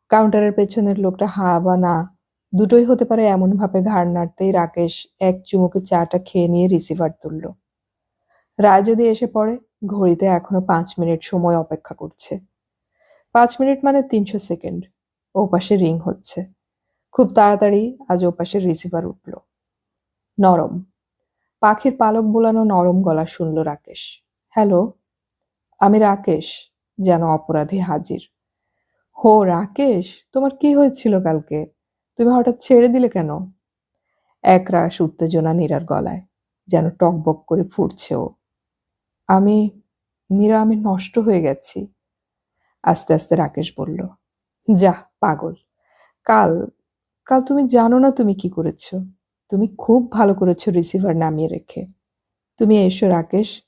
কাউন্টারের পেছনের লোকটা হা বা না দুটোই হতে পারে এমন ভাবে ঘাড় নাড়তেই রাকেশ এক চুমুকে চাটা খেয়ে নিয়ে রিসিভার তুলল। রায় যদি এসে পড়ে, ঘড়িতে এখনো 5 মিনিট সময় অপেক্ষা করছে। 5 মিনিট মানে 300 সেকেন্ড। ওপাশে রিং হচ্ছে। খুব তাড়াতাড়ি আজ ওপাশের রিসিভার উঠল। নরম পাখির পালক বোলানো নরম গলা শুনল রাকেশ। হ্যালো, আমি রাকেশ। যেন অপরাধী হাজির। হো রাকেশ, তোমার কি হয়েছিল কালকে? তুমি হঠাৎ ছেড়ে দিলে কেন? একরাশ উত্তেজনা নীরার গলায়, যেন টকবক করে ফুটছে ও। আমি নীরা, আমি নষ্ট হয়ে গেছি। আস্তে আস্তে রাকেশ বলল, যা পাগল। কাল কাল তুমি জানো না তুমি কি করেছো। তুমি খুব ভালো করেছো রিসিভার নামিয়ে রেখে। তুমি এসো রাকেশ,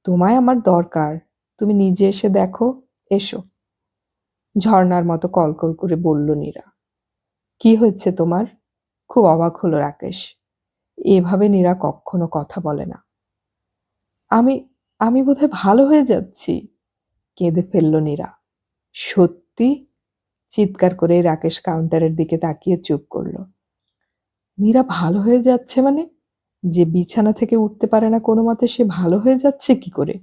তোমায় আমার দরকার। তুমি নিজে এসে দেখো। এসো। ঝর্ণার মতো কলকল করে বলল নীরা। কি হয়েছে তোমার? খুব অবাক হলো রাকেশ। এভাবে নীরা কখনো কথা বলে না। আমি আমি বোধহয় ভালো হয়ে যাচ্ছি, কেঁদে ফেলল নীরা। সত্যি? চিৎকার করে রাকেশ কাউন্টারের দিকে তাকিয়ে চুপ করলো। নীরা ভালো হয়ে যাচ্ছে মানে? যে বিছানা থেকে উঠতে পারে না কোনো মতে সে ভালো হয়ে যাচ্ছে কি করে?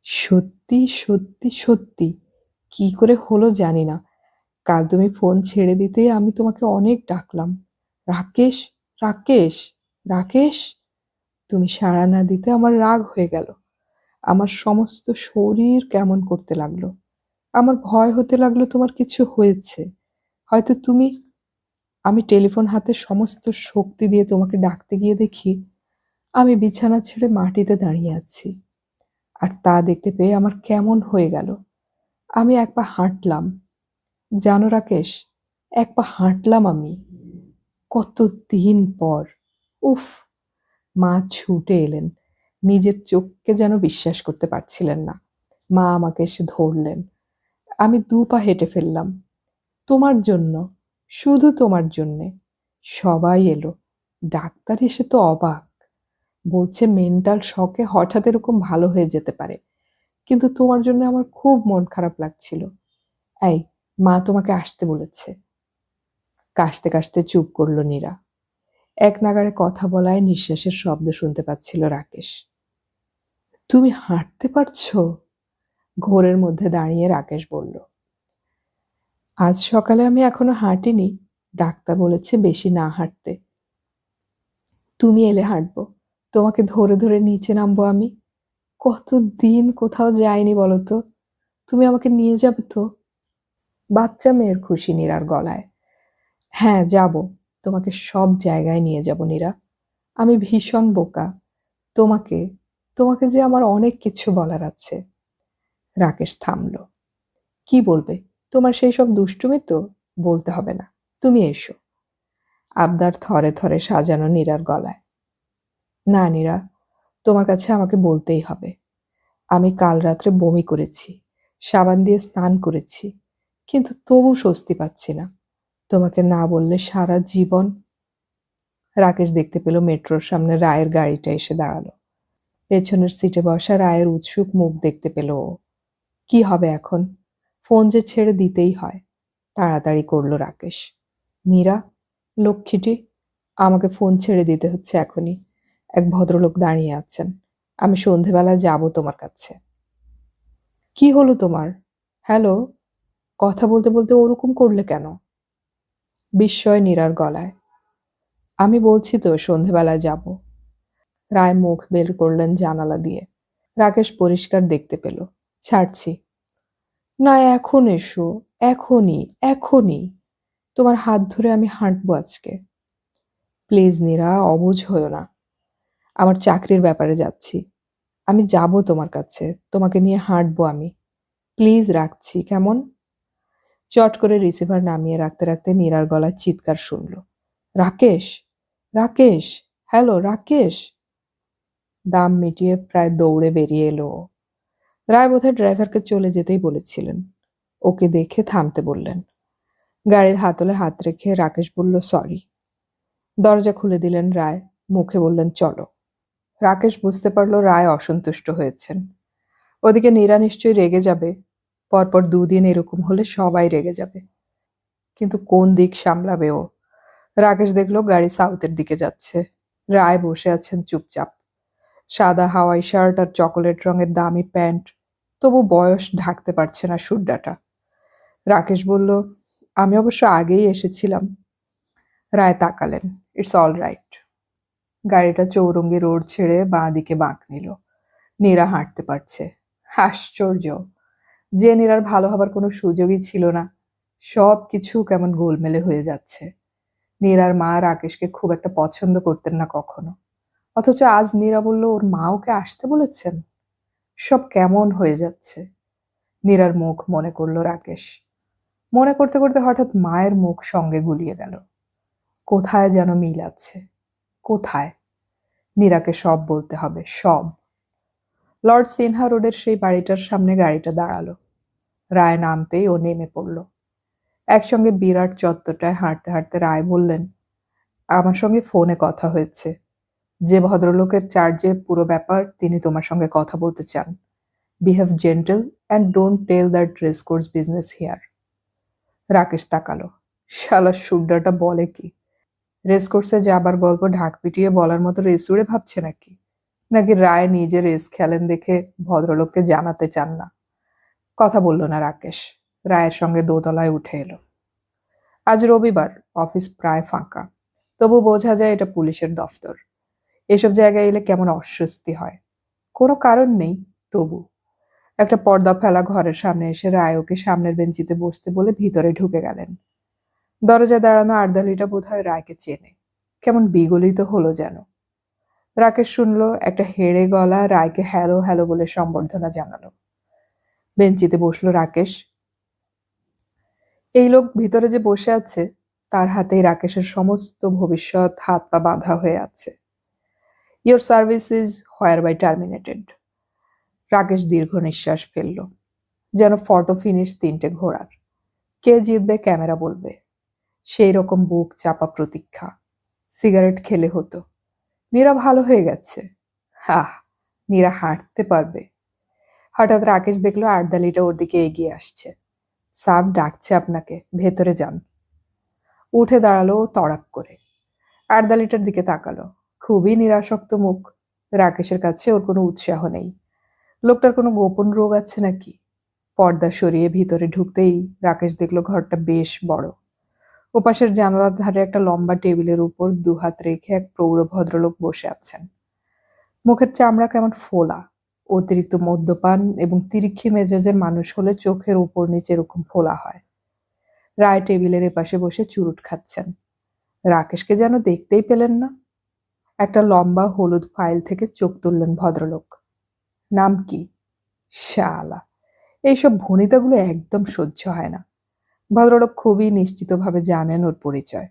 সত্যি সত্যি সত্যি কি করে হলো জানি না। কাল তুমি ফোন ছেড়ে দিতে আমি তোমাকে অনেক ডাকলাম। রাকেশ, রাকেশ, রাকেশ। তুমি সাড়া না দিতে আমার রাগ হয়ে গেল। আমার সমস্ত শরীর কেমন করতে লাগলো। আমার ভয় হতে লাগলো তোমার কিছু হয়েছে। হয়তো তুমি। আমি টেলিফোন হাতে সমস্ত শক্তি দিয়ে তোমাকে ডাকতে গিয়ে দেখি আমি বিছানা ছেড়ে মাটিতে দাঁড়িয়ে আছি। আর তা দেখতে পেয়ে আমার কেমন হয়ে গেল। আমি এক পা হাঁটলাম। জানো রাকেশ, এক পা হাঁটলাম আমি। কতদিন পর। উফ। মা ছুটে এলেন। নিজের চোখকে যেন বিশ্বাস করতে পারছিলেন না। মা আমাকে এসে ধরলেন। আমি ২ পা হেঁটে ফেললাম। তোমার জন্য, শুধু তোমার জন্যে। সবাই এলো। ডাক্তার এসে তো অবাক। বলছে মেন্টাল শকে হঠাৎ এরকম ভালো হয়ে যেতে পারে। কিন্তু তোমার জন্য আমার খুব মন খারাপ লাগছিল। এই, মা তোমাকে আসতে বলেছে। কাশতে কাশতে চুপ করল নীরা। এক নাগাড়ে কথা বলায় নিঃশ্বাসের শব্দ শুনতে পাচ্ছিল রাকেশ। তুমি হাঁটতে পারছো? ঘোরের মধ্যে দাঁড়িয়ে রাকেশ বলল। আজ সকালে আমি এখনো হাঁটিনি। ডাক্তার বলেছে বেশি না হাঁটতে। তুমি এলে হাঁটবো। তোমাকে ধরে ধরে নিচে নামবো আমি। কতদিন কোথাও যাইনি বলো তো। তুমি আমাকে নিয়ে যাবে তো? বাচ্চা মেয়ের খুশি নীরার গলায়। হ্যাঁ, যাব। তোমাকে সব জায়গায় নিয়ে যাব নীরা। আমি ভীষণ বোকা। তোমাকে তোমাকে যে আমার অনেক কিছু বলার আছে। রাকেশ থামল। কি বলবে? তোমার সেই সব দুষ্টুমি তো? বলতে হবে না। তুমি এসো। আবদার থরে থরে সাজানো নীরার গলায়। না নীরা, তোমার কাছে আমাকে বলতেই হবে। আমি কাল রাত্রে বমি করেছি। সাবান দিয়ে স্নান করেছি। কিন্তু তবু স্বস্তি পাচ্ছি না। তোমাকে না বললে সারা জীবন। রাকেশ দেখতে পেল মেট্রোর সামনে রায়ের গাড়িটা এসে দাঁড়ালো। পেছনের সিটে বসা রায়ের উৎসুক মুখ দেখতে পেল ও। কি হবে এখন? ফোন যে ছেড়ে দিতেই হয়। তাড়াতাড়ি করল রাকেশ। নীরা, লক্ষ্মীটি, আমাকে ফোন ছেড়ে দিতে হচ্ছে এখনই। এক ভদ্রলোক দাঁড়িয়ে আছেন। আমি সন্ধেবেলা যাব তোমার কাছে। কি হলো তোমার? হ্যালো? কথা বলতে বলতে ওরকম করলে কেন? বিস্ময় নীরার গলায়। আমি বলছি তো সন্ধেবেলা যাব। রায় মুখ বের করলেন জানালা দিয়ে। রাকেশ পরিষ্কার দেখতে পেল। ছাড়ছি। না, এখন এসো। এখনই, এখনই। তোমার হাত ধরে আমি হাঁটবো আজকে। প্লিজ নীরা, অবুঝ হয়ো না। আমার চাকরির ব্যাপারে যাচ্ছি। আমি যাব তোমার কাছে। তোমাকে নিয়ে হাঁটবো আমি। প্লিজ রাখছি, কেমন? চট করে রিসিভার নামিয়ে রাখতে রাখতে নীরার গলায় চিৎকার শুনল। রাকেশ! রাকেশ! হ্যালো রাকেশ! দাম মিটিয়ে প্রায় দৌড়ে বেরিয়ে এলো ও। রায় বোধহয় ড্রাইভারকে চলে যেতেই বলেছিলেন। ওকে দেখে থামতে বললেন। গাড়ির হাতলে হাত রেখে রাকেশ বলল সরি। দরজা খুলে দিলেন রায়। মুখে বললেন চলো। রাকেশ বুঝতে পারল রায় অসন্তুষ্ট হয়েছেন। ওদিকে নীরা নিশ্চয়ই রেগে যাবে। পরপর ২ দিন এরকম হলে সবাই রেগে যাবে। কিন্তু কোন দিক সামলাবে ও? রাকেশ দেখল গাড়ি সাউথের দিকে যাচ্ছে। রায় বসে আছেন চুপচাপ। সাদা হাওয়াই শার্ট আর চকোলেট রঙের দামি প্যান্ট। তবু বয়স ঢাকতে পারছে না সুড্ডাটা। রাকেশ বলল, আমি অবশ্য আগেই এসেছিলাম। রায় তাকালেন। It's all right. গাড়িটা চৌরঙ্গি রোড ছেড়ে বাঁ দিকে বাঁক নিল। নীরা হাঁটতে পারছে। আশ্চর্য! যে নীরার ভালো হবার কোনো সুযোগই ছিল না, সব কিছু কেমন গোলমেলে হয়ে যাচ্ছে। নীরার মা রাকেশকে খুব একটা পছন্দ করতেন না কখনো। অথচ আজ নীরা বলল ওর মা ওকে আসতে বলেছেন। সব কেমন হয়ে যাচ্ছে। নীরার মুখ মনে করল রাকেশ। মনে করতে করতে হঠাৎ মায়ের মুখ সঙ্গে গুলিয়ে গেল। কোথায় যেন মিল আছে। কোথায়? নীরাকে সব বলতে হবে, সব। লর্ড সিনহা রোডের সেই বাড়িটার সামনে গাড়িটা দাঁড়ালো। রায় নামতেই ও নেমে পড়ল। একসঙ্গে বিরাট চত্বরটায় হাঁটতে হাঁটতে রায় বললেন, আমার সঙ্গে ফোনে কথা হয়েছে। যে ভদ্রলোকের চার্জে পুরো ব্যাপার তিনি তোমার সঙ্গে কথা বলতে চান। Behave gentle and don't tell that race course business here. Rakesh তাকালো। শালা শুড্ডাটা বলে কি? রেস কোর্সে যাবার গল্প ঢাক পিটিয়ে বলার মতো রেস উড়ে ভাবছে নাকি? নাকি রায় নিজে রেস খেলেন দেখে ভদ্রলোককে জানাতে চান না? কথা বলল না রাকেশ। রায়ের সঙ্গে দোতলায় উঠে এলো। আজ রবিবার, অফিস প্রায় ফাঁকা। তবু বোঝা যায় এটা পুলিশের দফতর। এসব জায়গায় এলে কেমন অস্বস্তি হয়। কোনো কারণ নেই, তবু। একটা পর্দা ফেলা ঘরের সামনে এসে রায় ওকে সামনের বেঞ্চিতে বসতে বলে ভিতরে ঢুকে গেলেন। দরজায় দাঁড়ানো আর্দালিটা বোধহয় রায়কে চেনে। কেমন বিগলিত হলো যেন। রাকেশ শুনল একটা হেড়ে গলা রায়কে হ্যালো হ্যালো বলে সম্বর্ধনা জানালো। বেঞ্চিতে বসলো রাকেশ। এই লোক ভিতরে যে বসে আছে তার হাতেই রাকেশের সমস্ত ভবিষ্যৎ হাত পা বাঁধা হয়ে আছে। Your service is whereby terminated. Rakesh দীর্ঘ নিঃশ্বাস ফেলল। যেন ফটো ফিনিশ 3টে ঘোড়ার। কে জিতবে ক্যামেরা বলবে। সেই রকম বুক চাপা প্রতীক্ষা। সিগারেট খেলে হতো। নীরা ভালো হয়ে গেছে। হাহ, নীরা হাঁটতে পারবে। হঠাৎ রাকেশ দেখলো আর্দালিটা ওর দিকে এগিয়ে আসছে। সাব ডাকছে আপনাকে, ভেতরে যান। উঠে দাঁড়ালো তড়াক করে। আর্দালিটার দিকে তাকালো। খুবই নিরাসক্ত মুখ। রাকেশের কাছে ওর কোনো উৎসাহ নেই। লোকটার কোনো গোপন রোগ আছে নাকি? পর্দা সরিয়ে ভিতরে ঢুকতেই রাকেশ দেখলো ঘরটা বেশ বড়। ওপাশের জানালার ধারে একটা লম্বা টেবিলের উপর দুহাত রেখে এক প্রৌঢ় ভদ্রলোক বসে আছেন। মুখের চামড়া কেমন ফোলা। অতিরিক্ত মদ্যপান এবং তিরিক্ষি মেজাজের মানুষ হলে চোখের উপর নিচে এরকম ফোলা হয়। রায় টেবিলের এপাশে বসে চুরুট খাচ্ছেন। রাকেশকে যেন দেখতেই পেলেন না। একটা লম্বা হলুদ ফাইল থেকে চোখ তুললেন ভদ্রলোক। নাম কি? শালা, এইসব ভনিতাগুলো একদম সহ্য হয় না। ভদ্রলোক খুবই নিশ্চিতভাবে জানেন ওর পরিচয়।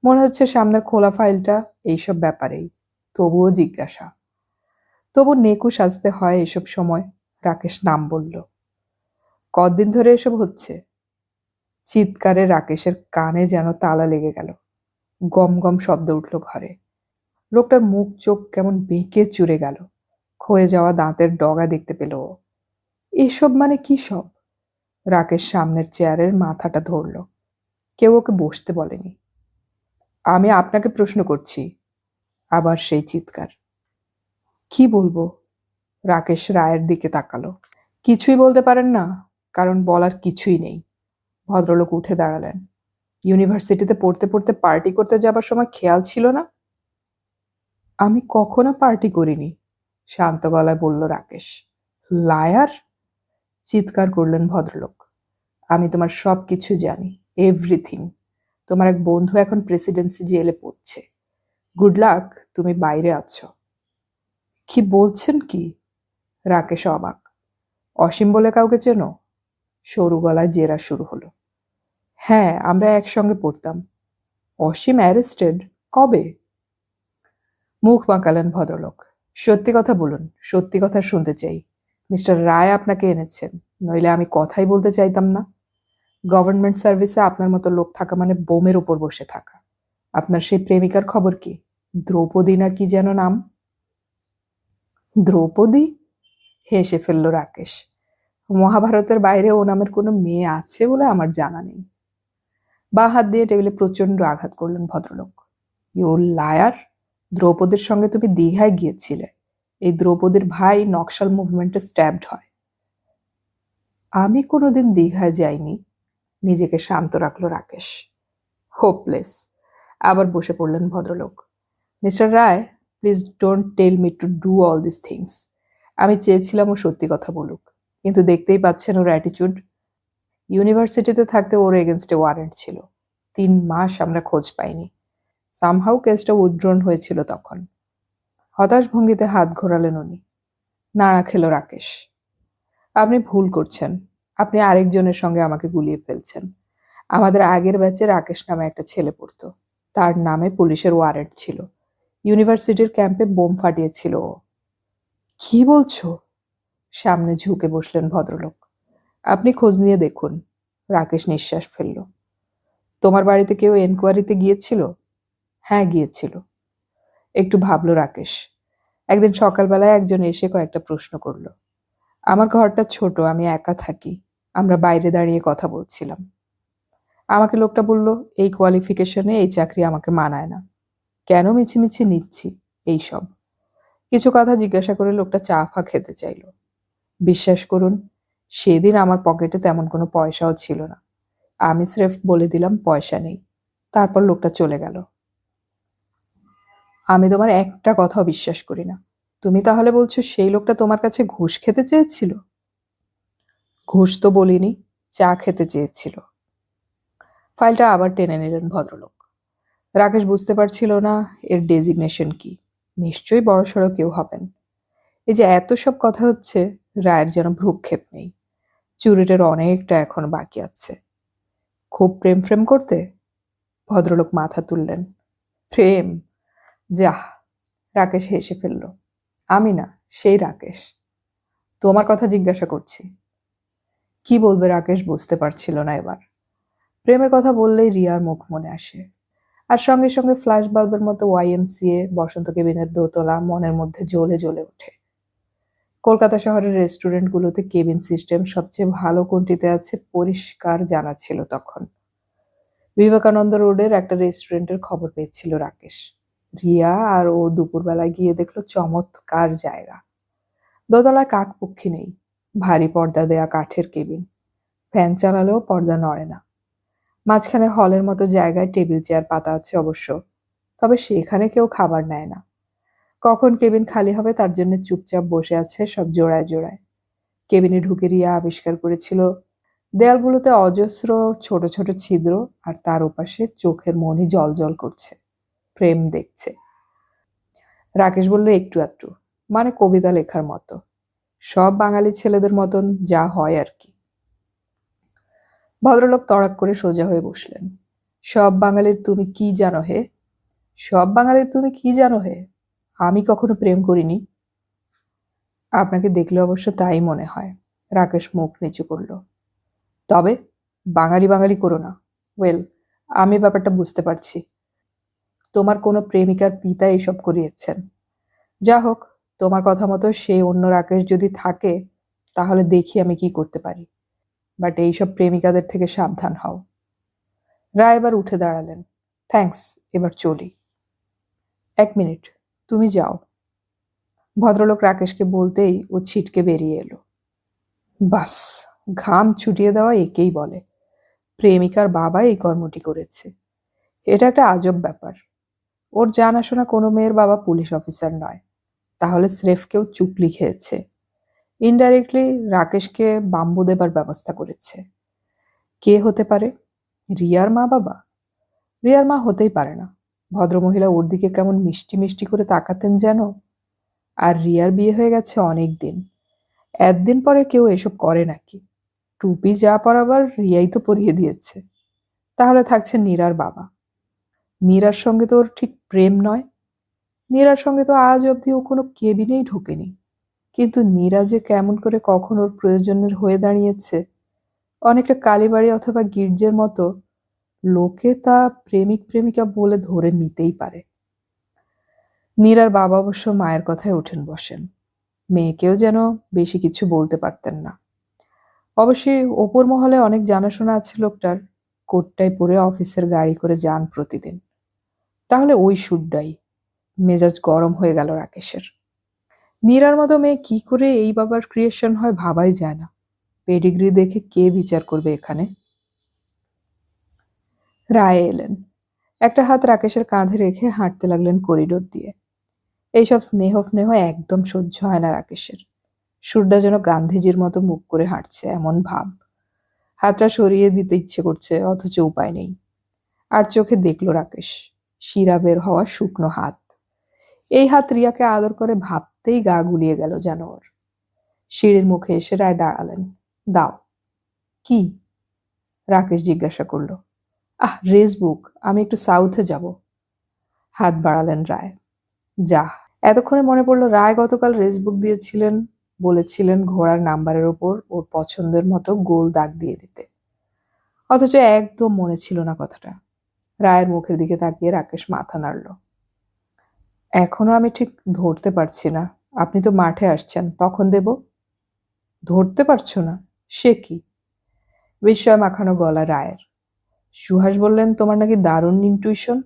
মনে হচ্ছে সামনের খোলা ফাইলটা এইসব ব্যাপারেই। তবুও জিজ্ঞাসা। তবু নেকু সাজতে হয় এসব সময়। রাকেশ নাম বলল। কতদিন ধরে এসব হচ্ছে? চিৎকারে রাকেশের কানে যেন তালা লেগে গেল। গম গম শব্দ উঠল ঘরে। লোকটার মুখ চোখ কেমন বেঁকে চুরে গেল। ক্ষয়ে যাওয়া দাঁতের ডগা দেখতে পেল ও। এসব মানে কি সব? রাকেশ সামনের চেয়ারের মাথাটা ধরল। কেউ ওকে বসতে বলেনি। আমি আপনাকে প্রশ্ন করছি। আবার সেই চিৎকার। কি বলবো? রাকেশ রায়ের দিকে তাকালো। কিছুই বলতে পারেন না? কারণ বলার কিছুই নেই। ভদ্রলোক উঠে দাঁড়ালেন। ইউনিভার্সিটিতে পড়তে পড়তে পার্টি করতে যাবার সময় খেয়াল ছিল না? আমি কখনো পার্টি করিনি, শান্ত গলায় বলল রাকেশ। লায়ার! চিৎকার করলেন ভদ্রলোক। আমি তোমার সব কিছু জানি, এভরিথিং। তোমার এক বন্ধু এখন প্রেসিডেন্সি জেলে পড়ছে। গুড লাক, তুমি বাইরে আছো। কি বলছেন কি? রাকেশ অবাক। অসীম বলে কাউকে চেনো? সরু গলায় জেরা শুরু হলো। হ্যাঁ, আমরা একসঙ্গে পড়তাম। অসীম অ্যারেস্টেড? কবে? মুখ বাঁকালেন ভদ্রলোক। সত্যি কথা বলুন, সত্যি কথা শুনতে চাই। মিস্টার রায় আপনাকে এনেছেন, নইলে আমি কথাই বলতে চাইতাম না। গভর্নমেন্ট সার্ভিসে আপনার মতো লোক থাকা মানে বোমের উপর বসে থাকা। আপনার সেই প্রেমিকার খবর কি? দ্রৌপদী না কি যেন নাম? দ্রৌপদী? হেসে ফেলল রাকেশ। মহাভারতের বাইরে ও নামের কোনো মেয়ে আছে বলে আমার জানা নেই। বাঁ হাত দিয়ে টেবিলে প্রচন্ড আঘাত করলেন ভদ্রলোক। You liar! দ্রৌপদীর সঙ্গে তুমি দীঘায় গিয়েছিলে। এই দ্রৌপদীর ভাই নকশাল মুভমেন্টে স্ট্যাবড হয়। আমি কোনোদিন দীঘায় যাইনি। নিজেকে শান্ত রাখল রাকেশ। হোপলেস। আবার বসে পড়লেন ভদ্রলোক। Mister Roy, please don't tell me to do all this things. আমি চেয়েছিলাম ও সত্যি কথা বলুক, কিন্তু দেখতেই পাচ্ছেন ওর অ্যাটিচিউড। ইউনিভার্সিটিতে থাকতে ওর এগেনস্টে ওয়ারেন্ট ছিল। 3 মাস আমরা খোঁজ পাইনি। সামহাউ কেসটা উইথড্রন হয়েছিল তখন। হতাশ ভঙ্গিতে হাত ঘোরালেন উনি। নাড়া খেল রাকেশ। আপনি ভুল করছেন। আপনি আরেকজনের সঙ্গে আমাকে গুলিয়ে ফেলছেন। আমাদের আগের ব্যাচে রাকেশ নামে একটা ছেলে পড়তো। তার নামে পুলিশের ওয়ারেন্ট ছিল। ইউনিভার্সিটির ক্যাম্পে বোম ফাটিয়েছিল ও। কি বলছো? সামনে ঝুঁকে বসলেন ভদ্রলোক। আপনি খোঁজ নিয়ে দেখুন। রাকেশ নিঃশ্বাস ফেলল। তোমার বাড়িতে কেউ এনকোয়ারিতে গিয়েছিল? হ্যাঁ, গিয়েছিল। একটু ভাবলো রাকেশ। একদিন সকালবেলায় একজন এসে কয়েকটা প্রশ্ন করলো। আমার ঘরটা ছোট, আমি একা থাকি। আমরা বাইরে দাঁড়িয়ে কথা বলছিলাম। আমাকে লোকটা বলল, এই কোয়ালিফিকেশনে এই চাকরি আমাকে মানায় না। কেন মিছিমিছি নিচ্ছি এইসব। কিছু কথা জিজ্ঞাসা করে লোকটা চা ফা খেতে চাইল। বিশ্বাস করুন, সেদিন আমার পকেটে তেমন কোনো পয়সাও ছিল না। আমি স্রেফ বলে দিলাম পয়সা নেই। তারপর লোকটা চলে গেল। আমি তোমার একটা কথাও বিশ্বাস করি না। তুমি তাহলে বলছো সেই লোকটা তোমার কাছে ঘুষ খেতে চেয়েছিল? ঘুষ তো বলিনি, চা খেতে চেয়েছিল। ফাইলটা আবার টেনে নিলেন ভদ্রলোক। রাকেশ বুঝতে পারছিল না এর ডেজিগনেশন কি। নিশ্চয়ই বড়সড় কেউ হবেন। এই যে এত সব কথা হচ্ছে, রায়ের যেন ভ্রুক্ষেপ নেই। চুরিটার অনেকটা এখন বাকি আছে। খুব প্রেম ফ্রেম করতে? ভদ্রলোক মাথা তুললেন। প্রেম? যাহ! রাকেশ হেসে ফেলল। আমি না, সেই রাকেশ। তোমার কথা জিজ্ঞাসা করছি। কি বলবে রাকেশ বুঝতে পারছিল না এবার। প্রেমের কথা বললেই রিয়ার মুখ মনে আসে। আর সঙ্গে সঙ্গে ফ্ল্যাশ বাল্বের মতো ওয়াইএমসিএ, বসন্ত কেবিনের দোতলা মনের মধ্যে জ্বলে জ্বলে ওঠে। কলকাতা শহরের রেস্টুরেন্টগুলোতে কেবিন সিস্টেম সবচেয়ে ভালো কোনটিতে আছে পরিষ্কার জানা ছিল তখন। বিবেকানন্দ রোডের একটা রেস্টুরেন্টের খবর পেয়েছিল রাকেশ। রিয়া আর ও দুপুরবেলায় গিয়ে দেখলো চমৎকার জায়গা। দোতলায় কাকপক্ষী নেই। ভারী পর্দা দেয়া কাঠের কেবিন। ফ্যান চালালেও পর্দা নড়ে না। মাঝখানে হলের মতো জায়গায় টেবিল চেয়ার পাতা আছে অবশ্য। তবে সেখানে কেউ খাবার নেয় না। কখন কেবিন খালি হবে তার জন্য চুপচাপ বসে আছে সব জোড়ায় জোড়ায়। কেবিনে ঢুকে রিয়া আবিষ্কার করেছিল দেয়ালগুলোতে অজস্র ছোট ছোট ছিদ্র, আর তার ওপাশে চোখের মনি জ্বলজ্বল করছে। প্রেম দেখছে। রাকেশ বলল, একটু আধটু, মানে কবিতা লেখার মতো। সব বাঙালি ছেলেদের মতন যা হয় আর কি। ভদ্রলোক তড়াক করে সোজা হয়ে বসলেন। সব বাঙালির তুমি কি জানো হে? সব বাঙালির তুমি কি জানো হে? আমি কখনো প্রেম করিনি। আপনাকে দেখলে অবশ্য তাই মনে হয়। রাকেশ মুখ নিচু করল। তবে বাঙালি বাঙালি করো না। ওয়েল, আমি ব্যাপারটা বুঝতে পারছি। তোমার কোনো প্রেমিকার পিতা এসব করিয়েছেন। যা হোক, তোমার কথা মতো সেই অন্য রাকেশ যদি থাকে, তাহলে দেখি আমি কি করতে পারি। বাট এইসব প্রেমিকাদের থেকে সাবধান হও। রায় এবার উঠে দাঁড়ালেন। থ্যাঙ্কস, এবার চলি। 1 মিনিট, তুমি যাও। ভদ্রলোক রাকেশকে বলতেই ও ছিটকে বেরিয়ে এলো। বাস, ঘাম ছুটিয়ে দেওয়া একেই বলে। প্রেমিকার বাবা এই কর্মটি করেছে। এটা একটা আজব ব্যাপার। ওর জানাশোনা কোনো মেয়ের বাবা পুলিশ অফিসার নয়। তাহলে স্রেফ কেউ চুপলি খেয়েছে। ইনডাইরেক্টলি রাকেশকে বাম্বু দেবার ব্যবস্থা করেছে। কে হতে পারে? রিয়ার মা বাবা? রিয়ার মা হতেই পারে না। ভদ্রমহিলা ওর দিকে কেমন মিষ্টি মিষ্টি করে তাকাতেন যেন। আর রিয়ার বিয়ে হয়ে গেছে অনেক দিন। একদিন পরে কেউ এসব করে নাকি? টুপি যা পরাবার রিয়াই তো পরিয়ে দিয়েছে। তাহলে থাকছে নীরার বাবা। নীরার সঙ্গে তো ওর ঠিক প্রেম নয়। নীরার সঙ্গে তো আজ অবধি ও কোনো কেবিনেই ঢোকেনি। কিন্তু নীরা যে কেমন করে কখন ওর প্রয়োজনের হয়ে দাঁড়িয়েছে, অনেকটা কালীবাড়ি অথবা গির্জের মতো, লোকে তা প্রেমিক প্রেমিকা বলে ধরে নিতেই পারে। নীরার বাবা অবশ্য মায়ের কথায় ওঠেন বসেন। মেয়েকেও যেন বেশি কিছু বলতে পারতেন না। অবশ্যই ওপর মহলে অনেক জানাশোনা আছে লোকটার। কোটটাই পরে অফিসের গাড়ি করে যান প্রতিদিন। তাহলে ওই সুড্ডাই। মেজাজ গরম হয়ে গেল রাকেশের। নীরার মতো মেয়ে কি করে এই বাবার ক্রিয়েশন হয় ভাবাই যায় না। পেডিগ্রি দেখে কে বিচার করবে এখানে? রায় এলেন। একটা হাত রাকেশের কাঁধে রেখে হাঁটতে লাগলেন করিডোর দিয়ে। এইসব স্নেহ স্নেহ একদম সহ্য হয় না রাকেশের। সুরটা যেন গান্ধীজির মতো মুখ করে হাঁটছে এমন ভাব। হাতটা সরিয়ে দিতে ইচ্ছে করছে, অথচ উপায় নেই। আর চোখে দেখল রাকেশ শিরা বের হওয়া শুকনো হাত। এই হাত রিয়াকে আদর করে ভাবতেই গা গুলিয়ে গেল যেন ওর। সিঁড়ির মুখে এসে রায় দাঁড়ালেন। দাও। কি? রাকেশ জিজ্ঞাসা করলো। রেস বুক, আমি একটু সাউথে যাব। হাত বাড়ালেন রায়। যাহ। এতক্ষণে মনে পড়ল রায় গতকাল রেস বুক দিয়েছিলেন, বলেছিলেন ঘোড়ার নাম্বারের ওপর ওর পছন্দের মতো গোল দাগ দিয়ে দিতে। অথচ একদম মনে ছিল না কথাটা। রায়ের মুখের দিকে তাকিয়ে রাকেশ মাথা নাড়ল। এখনো আমি ঠিক ধরতে পারছি না। আপনি তো মাঠে আসছেন, তখন দেব। ধরতে পারছো না? সে কি? বিস্ময় মাখানো গলা রায়ের। সুহাস বললেন, তোমার নাকি দারুণ ইনটুইশন।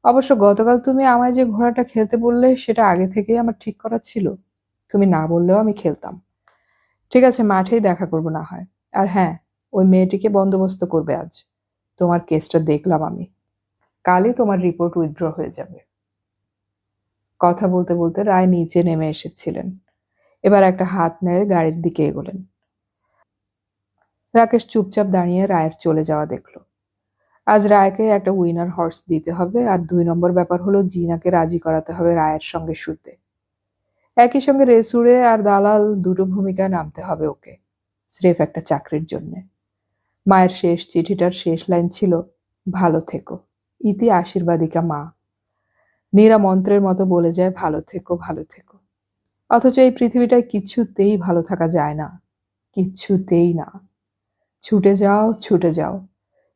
অবশ্য গতকাল তুমি আমায় যে ঘোড়াটা খেলতে বললে সেটা আগে থেকেই আমার ঠিক করা ছিল। তুমি না বললেও আমি খেলতাম। ঠিক আছে, মাঠেই দেখা করবো না হয়। আর হ্যাঁ, ওই মেয়েটিকে বন্দোবস্ত করবে আজ। তোমার কেসটা দেখলাম আমি। কালই তোমার রিপোর্ট উইথড্র হয়ে যাবে। কথা বলতে বলতে রায় নিচে নেমে এসেছিলেন। এবার একটা হাত নেড়ে গাড়ির দিকে এগোলেন। রাকেশ চুপচাপ দাঁড়িয়ে রায়ের চলে যাওয়া দেখল। আজ রায়কে একটা উইনার হর্স দিতে হবে, আর 2 নম্বর ব্যাপার হলো জিনাকে রাজি করাতে হবে রায়ের সঙ্গে শুতে। একই সঙ্গে রেসুড়ে আর দালাল দুটো ভূমিকায় নামতে হবে ওকে, স্রেফ একটা চাকরির জন্যে। মায়ের শেষ চিঠিটার শেষ লাইন ছিল, ভালো থেকো, ইতি আশীর্বাদিকা মা। নীরা মন্ত্রের মতো বলে যায়, ভালো থেকো ভালো থেকো। অথচ এই পৃথিবীটায় কিছুতেই ভালো থাকা যায় না, কিছুতেই না। ছুটে যাও ছুটে যাও,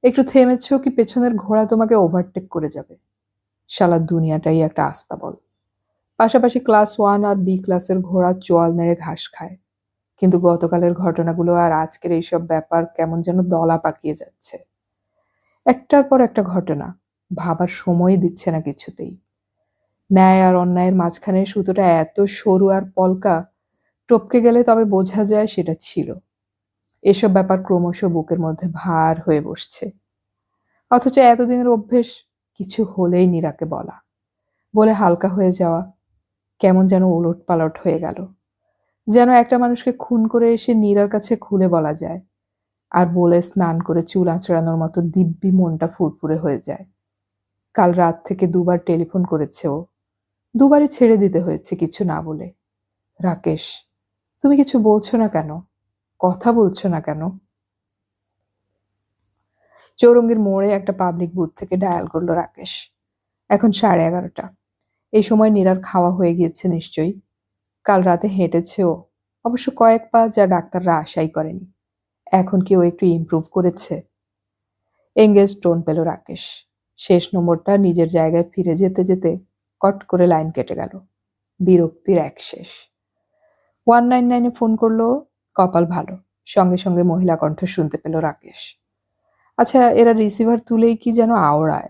একটু থেমেছ কি পেছনের ঘোড়া তোমাকে ওভারটেক করে যাবে। শালা দুনিয়াটাই একটা আস্তাবল। পাশাপাশি ক্লাস 1 আর বি ক্লাসের ঘোড়া চোয়াল নেড়ে ঘাস খায়, কিন্তু গতকালের ঘটনাগুলো আর আজকের এইসব ব্যাপার কেমন যেন দলা পাকিয়ে যাচ্ছে। একটার পর একটা ঘটনা, ভাবার সময়ই দিচ্ছে না কিছুতেই। ন্যায় আর অন্যায়ের মাঝখানে সুতোটা এত সরু আর পলকা, টপকে গেলে তবে বোঝা যায় সেটা ছিল। এসব ব্যাপার ক্রমশ বুকের মধ্যে ভার হয়ে বসছে। অথচ এতদিনের অভ্যেস, কিছু হলেই নীরাকে বলা, বলে হালকা হয়ে যাওয়া, কেমন যেন ওলট পালট হয়ে গেল। যেন একটা মানুষকে খুন করে এসে নীরার কাছে খুলে বলা যায়, আর বলে স্নান করে চুল আঁচড়ানোর মতো দিব্যি মনটা ফুরফুরে হয়ে যায়। কাল রাত থেকে 2বার টেলিফোন করেছে ও, 2বারই ছেড়ে দিতে হয়েছে কিছু না বলে। রাকেশ, তুমি কিছু বলছো না কেন? কথা বলছো না কেন? চৌরঙ্গীর মোড়ে একটা পাবলিক বুথ থেকে ডায়াল করলো রাকেশ। এখন 11:30। এই সময় নীরার খাওয়া হয়ে গিয়েছে নিশ্চয়ই। কাল রাতে হেঁটেছে ও, অবশ্য কয়েক পা, যা ডাক্তাররা আশাই করেনি। এখন কি ও একটু ইমপ্রুভ করেছে? এঙ্গেজ টোন পেল রাকেশ। শেষ নম্বরটা নিজের জায়গায় ফিরে যেতে যেতে কট করে লাইন কেটে গেল। বিরক্তির এক শেষ। 199-এ ফোন করলো। কপাল ভালো, সঙ্গে সঙ্গে মহিলা কণ্ঠ শুনতে পেল রাকেশ। আচ্ছা, এরা রিসিভার তুলেই কি যেন আওড়ায়,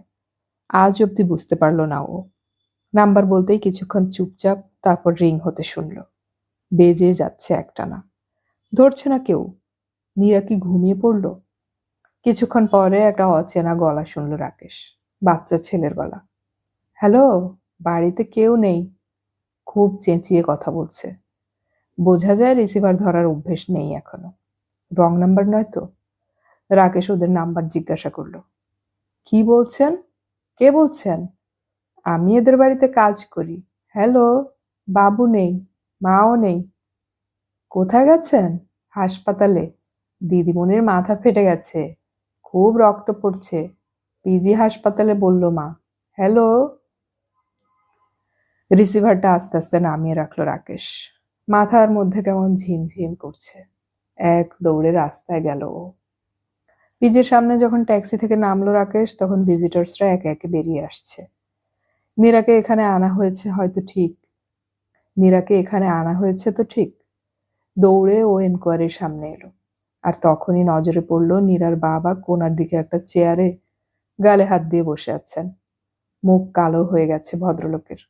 আজ অব্দি বুঝতে পারল না ও। নাম্বার বলতেই কিছুক্ষণ চুপচাপ, তারপর রিং হতে শুনল। বেজে যাচ্ছে একটানা, ধরছে না কেউ। নীরা কি ঘুমিয়ে পড়ল? কিছুক্ষণ পরে একটা অচেনা গলা শুনল রাকেশ, বাচ্চা ছেলের গলা। হ্যালো, বাড়িতে কেউ নেই। খুব চেঁচিয়ে কথা বলছে। বোঝা যায় রিসিভার ধরার অভ্যেস নেই এখনো। রং নাম্বার নয় তো? রাকেশ ওদের নাম্বার জিজ্ঞাসা করল। কি বলছেন? কে বলছেন? আমি এদের বাড়িতে কাজ করি। হ্যালো, বাবু নেই, মাও নেই। কোথায় গেছেন? হাসপাতালে। দিদিমণির মাথা ফেটে গেছে, খুব রক্ত পড়ছে। পিজি হাসপাতালে বলল মা। হ্যালো। রিসিভারটা আস্তে আস্তে নামিয়ে রাখলো রাকেশ। মাথার মধ্যে কেমন ঝিমঝিম করছে। এক দৌড়ে রাস্তায় গেল ও। পিজির সামনে যখন ট্যাক্সি থেকে নামলো রাকেশ, তখন ভিজিটার্সরা একে একে বেরিয়ে আসছে। নীরাকে এখানে আনা হয়েছে হয়তো ঠিক। নীরাকে এখানে আনা হয়েছে তো ঠিক। দৌড়ে ও এনকোয়ারির সামনে এলো। আর তখনই নজরে পড়ল নীরার বাবা কোনার দিকে একটা চেয়ারে গালে হাত দিয়ে বসে আছেন। মুখ কালো হয়ে গেছে ভদ্রলোকের।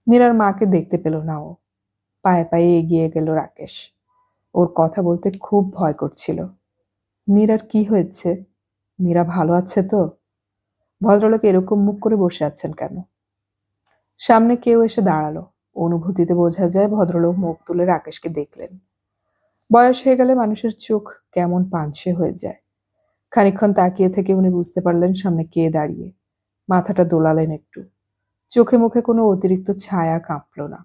নীরার মাকে দেখতে পেল না ও। পায়ে পায়ে এগিয়ে গেল রাকেশ। ওর কথা বলতে খুব ভয় করছিল। নীরার কি হয়েছে? নীরা ভালো আছে তো? ভদ্রলোক এরকম মুখ করে বসে আছেন কেন? সামনে কেউ এসে দাঁড়ালো। অনুভূতিতে বোঝা যায় ভদ্রলোক মুখ তুলে রাকেশকে দেখলেন। বয়স হয়ে গেলে মানুষের চোখ কেমন পানসে হয়ে যায়। খানিকক্ষণ তাকিয়ে থেকে উনি বুঝতে পারলেন সামনে কে দাঁড়িয়ে। মাথাটা দোলালেন একটু। চোখে মুখে কোনো অতিরিক্ত ছায়া কাঁপল না।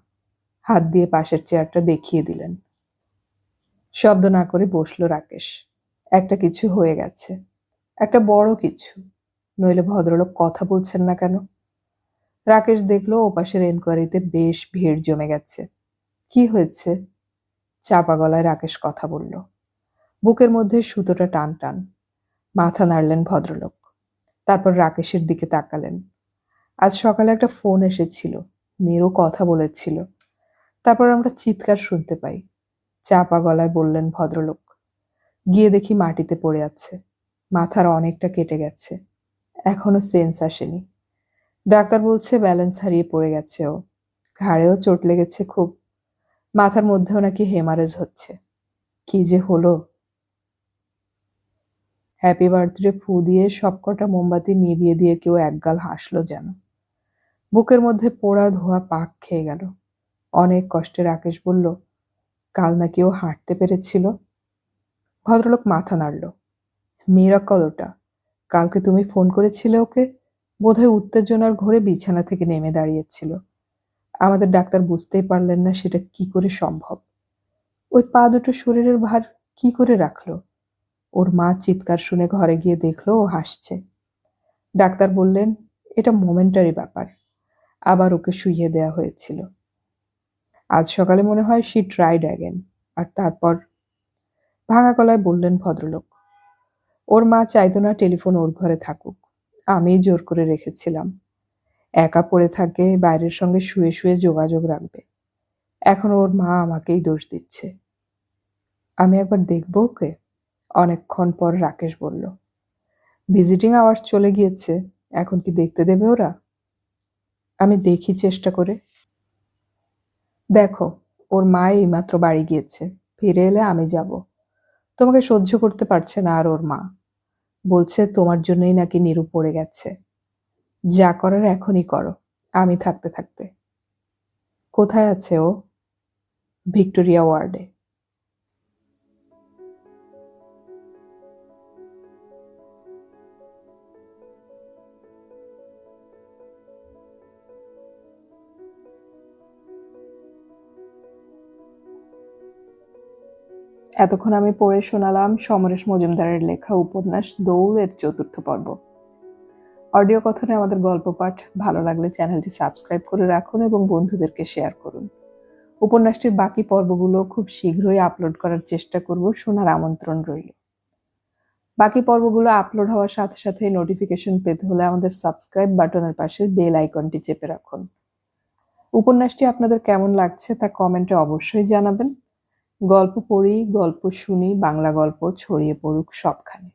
হাত দিয়ে পাশের চেয়ারটা দেখিয়ে দিলেন। শব্দ না করে বসলো রাকেশ। একটা কিছু হয়ে গেছে, একটা বড় কিছু, নইলে ভদ্রলোক কথা বলছেন না কেন? রাকেশ দেখলো ওপাশের এনকোয়ারিতে বেশ ভিড় জমে গেছে। কি হয়েছে? চাপা গলায় রাকেশ কথা বলল। বুকের মধ্যে সুতোটা টান টান। মাথা নাড়লেন ভদ্রলোক। তারপর রাকেশের দিকে তাকালেন। আজ সকালে একটা ফোন এসেছিল, মেয়েরও কথা বলেছিল। তারপর আমরা চিৎকার শুনতে পাই। চাপা গলায় বললেন ভদ্রলোক। গিয়ে দেখি মাটিতে পড়ে আছে, মাথার অনেকটা কেটে গেছে, এখনো সেন্স আসেনি। ডাক্তার বলছে ব্যালেন্স হারিয়ে পড়ে গেছে ও, ঘাড়েও চোট লেগেছে খুব, মাথার মধ্যেও নাকি হেমারেজ হচ্ছে। কি যে হলো! হ্যাপি বার্থডে ফু দিয়ে সবকটা মোমবাতি নিভিয়ে দিয়ে কেউ একগাল হাসলো যেন। বুকের মধ্যে পোড়া ধোয়া পাক খেয়ে গেল। অনেক কষ্টে রাকেশ বলল, কাল নাকি ও হাঁটতে পেরেছিল। ভদ্রলোক মাথা নাড়ল। মিরাকল ওটা। কালকে তুমি ফোন করেছিলে ওকে, বোধহয় উত্তেজনার ঘোরে বিছানা থেকে নেমে দাঁড়িয়েছিল। আমাদের ডাক্তার বুঝতেই পারলেন না সেটা কি করে সম্ভব। ওই পা দুটো শরীরের ভার কি করে রাখলো? ওর মা চিৎকার শুনে ঘরে গিয়ে দেখলো ও হাসছে। ডাক্তার বললেন এটা মোমেন্টারি ব্যাপার, আবার ওকে শুইয়ে দেয়া হয়েছিল। আজ সকালে মনে হয় শি ট্রাইড অ্যাগেন। আর তারপর? ভাঙা গলায় বললেন ভদ্রলোক। ওর মা চাইতো না টেলিফোন ওর ঘরে থাকুক, আমিই জোর করে রেখেছিলাম। একা পড়ে থাকে, বাইরের সঙ্গে শুয়ে শুয়ে যোগাযোগ রাখবে। এখন ওর মা আমাকেই দোষ দিচ্ছে। আমি একবার দেখব ওকে? অনেকক্ষণ পর রাকেশ বলল। ভিজিটিং আওয়ার্স চলে গিয়েছে, এখন কি দেখতে দেবে ওরা? আমি দেখি চেষ্টা করে। দেখো, ওর মা এইমাত্র বাড়ি গিয়েছে, ফিরে এলে আমি যাব। তোমাকে সহ্য করতে পারছে না আর ওর মা। বলছে তোমার জন্যই নাকি নীরু পড়ে গেছে। যা করার এখনই করো, আমি থাকতে থাকতে। কোথায় আছে ও? ভিক্টোরিয়া ওয়ার্ডে। এতক্ষণ আমি পড়ে শোনালাম সমরেশ মজুমদারের লেখা উপন্যাস দৌড়ের ৪র্থ পর্ব। অডিও কথনে আমাদের গল্প পাঠ ভালো লাগলে চ্যানেলটি সাবস্ক্রাইব করে রাখুন এবং বন্ধুদেরকে শেয়ার করুন। উপন্যাসটির বাকি পর্বগুলো খুব শীঘ্রই আপলোড করার চেষ্টা করব, শোনার আমন্ত্রণ রইল। বাকি পর্বগুলো আপলোড হওয়ার সাথে সাথে নোটিফিকেশন পেতে হলে আমাদের সাবস্ক্রাইব বাটনের পাশের বেল আইকনটি চেপে রাখুন। উপন্যাসটি আপনাদের কেমন লাগছে তা কমেন্টে অবশ্যই জানাবেন। গল্প পড়ি, গল্প শুনি, বাংলা গল্প ছড়িয়ে পড়ুক সবখানে।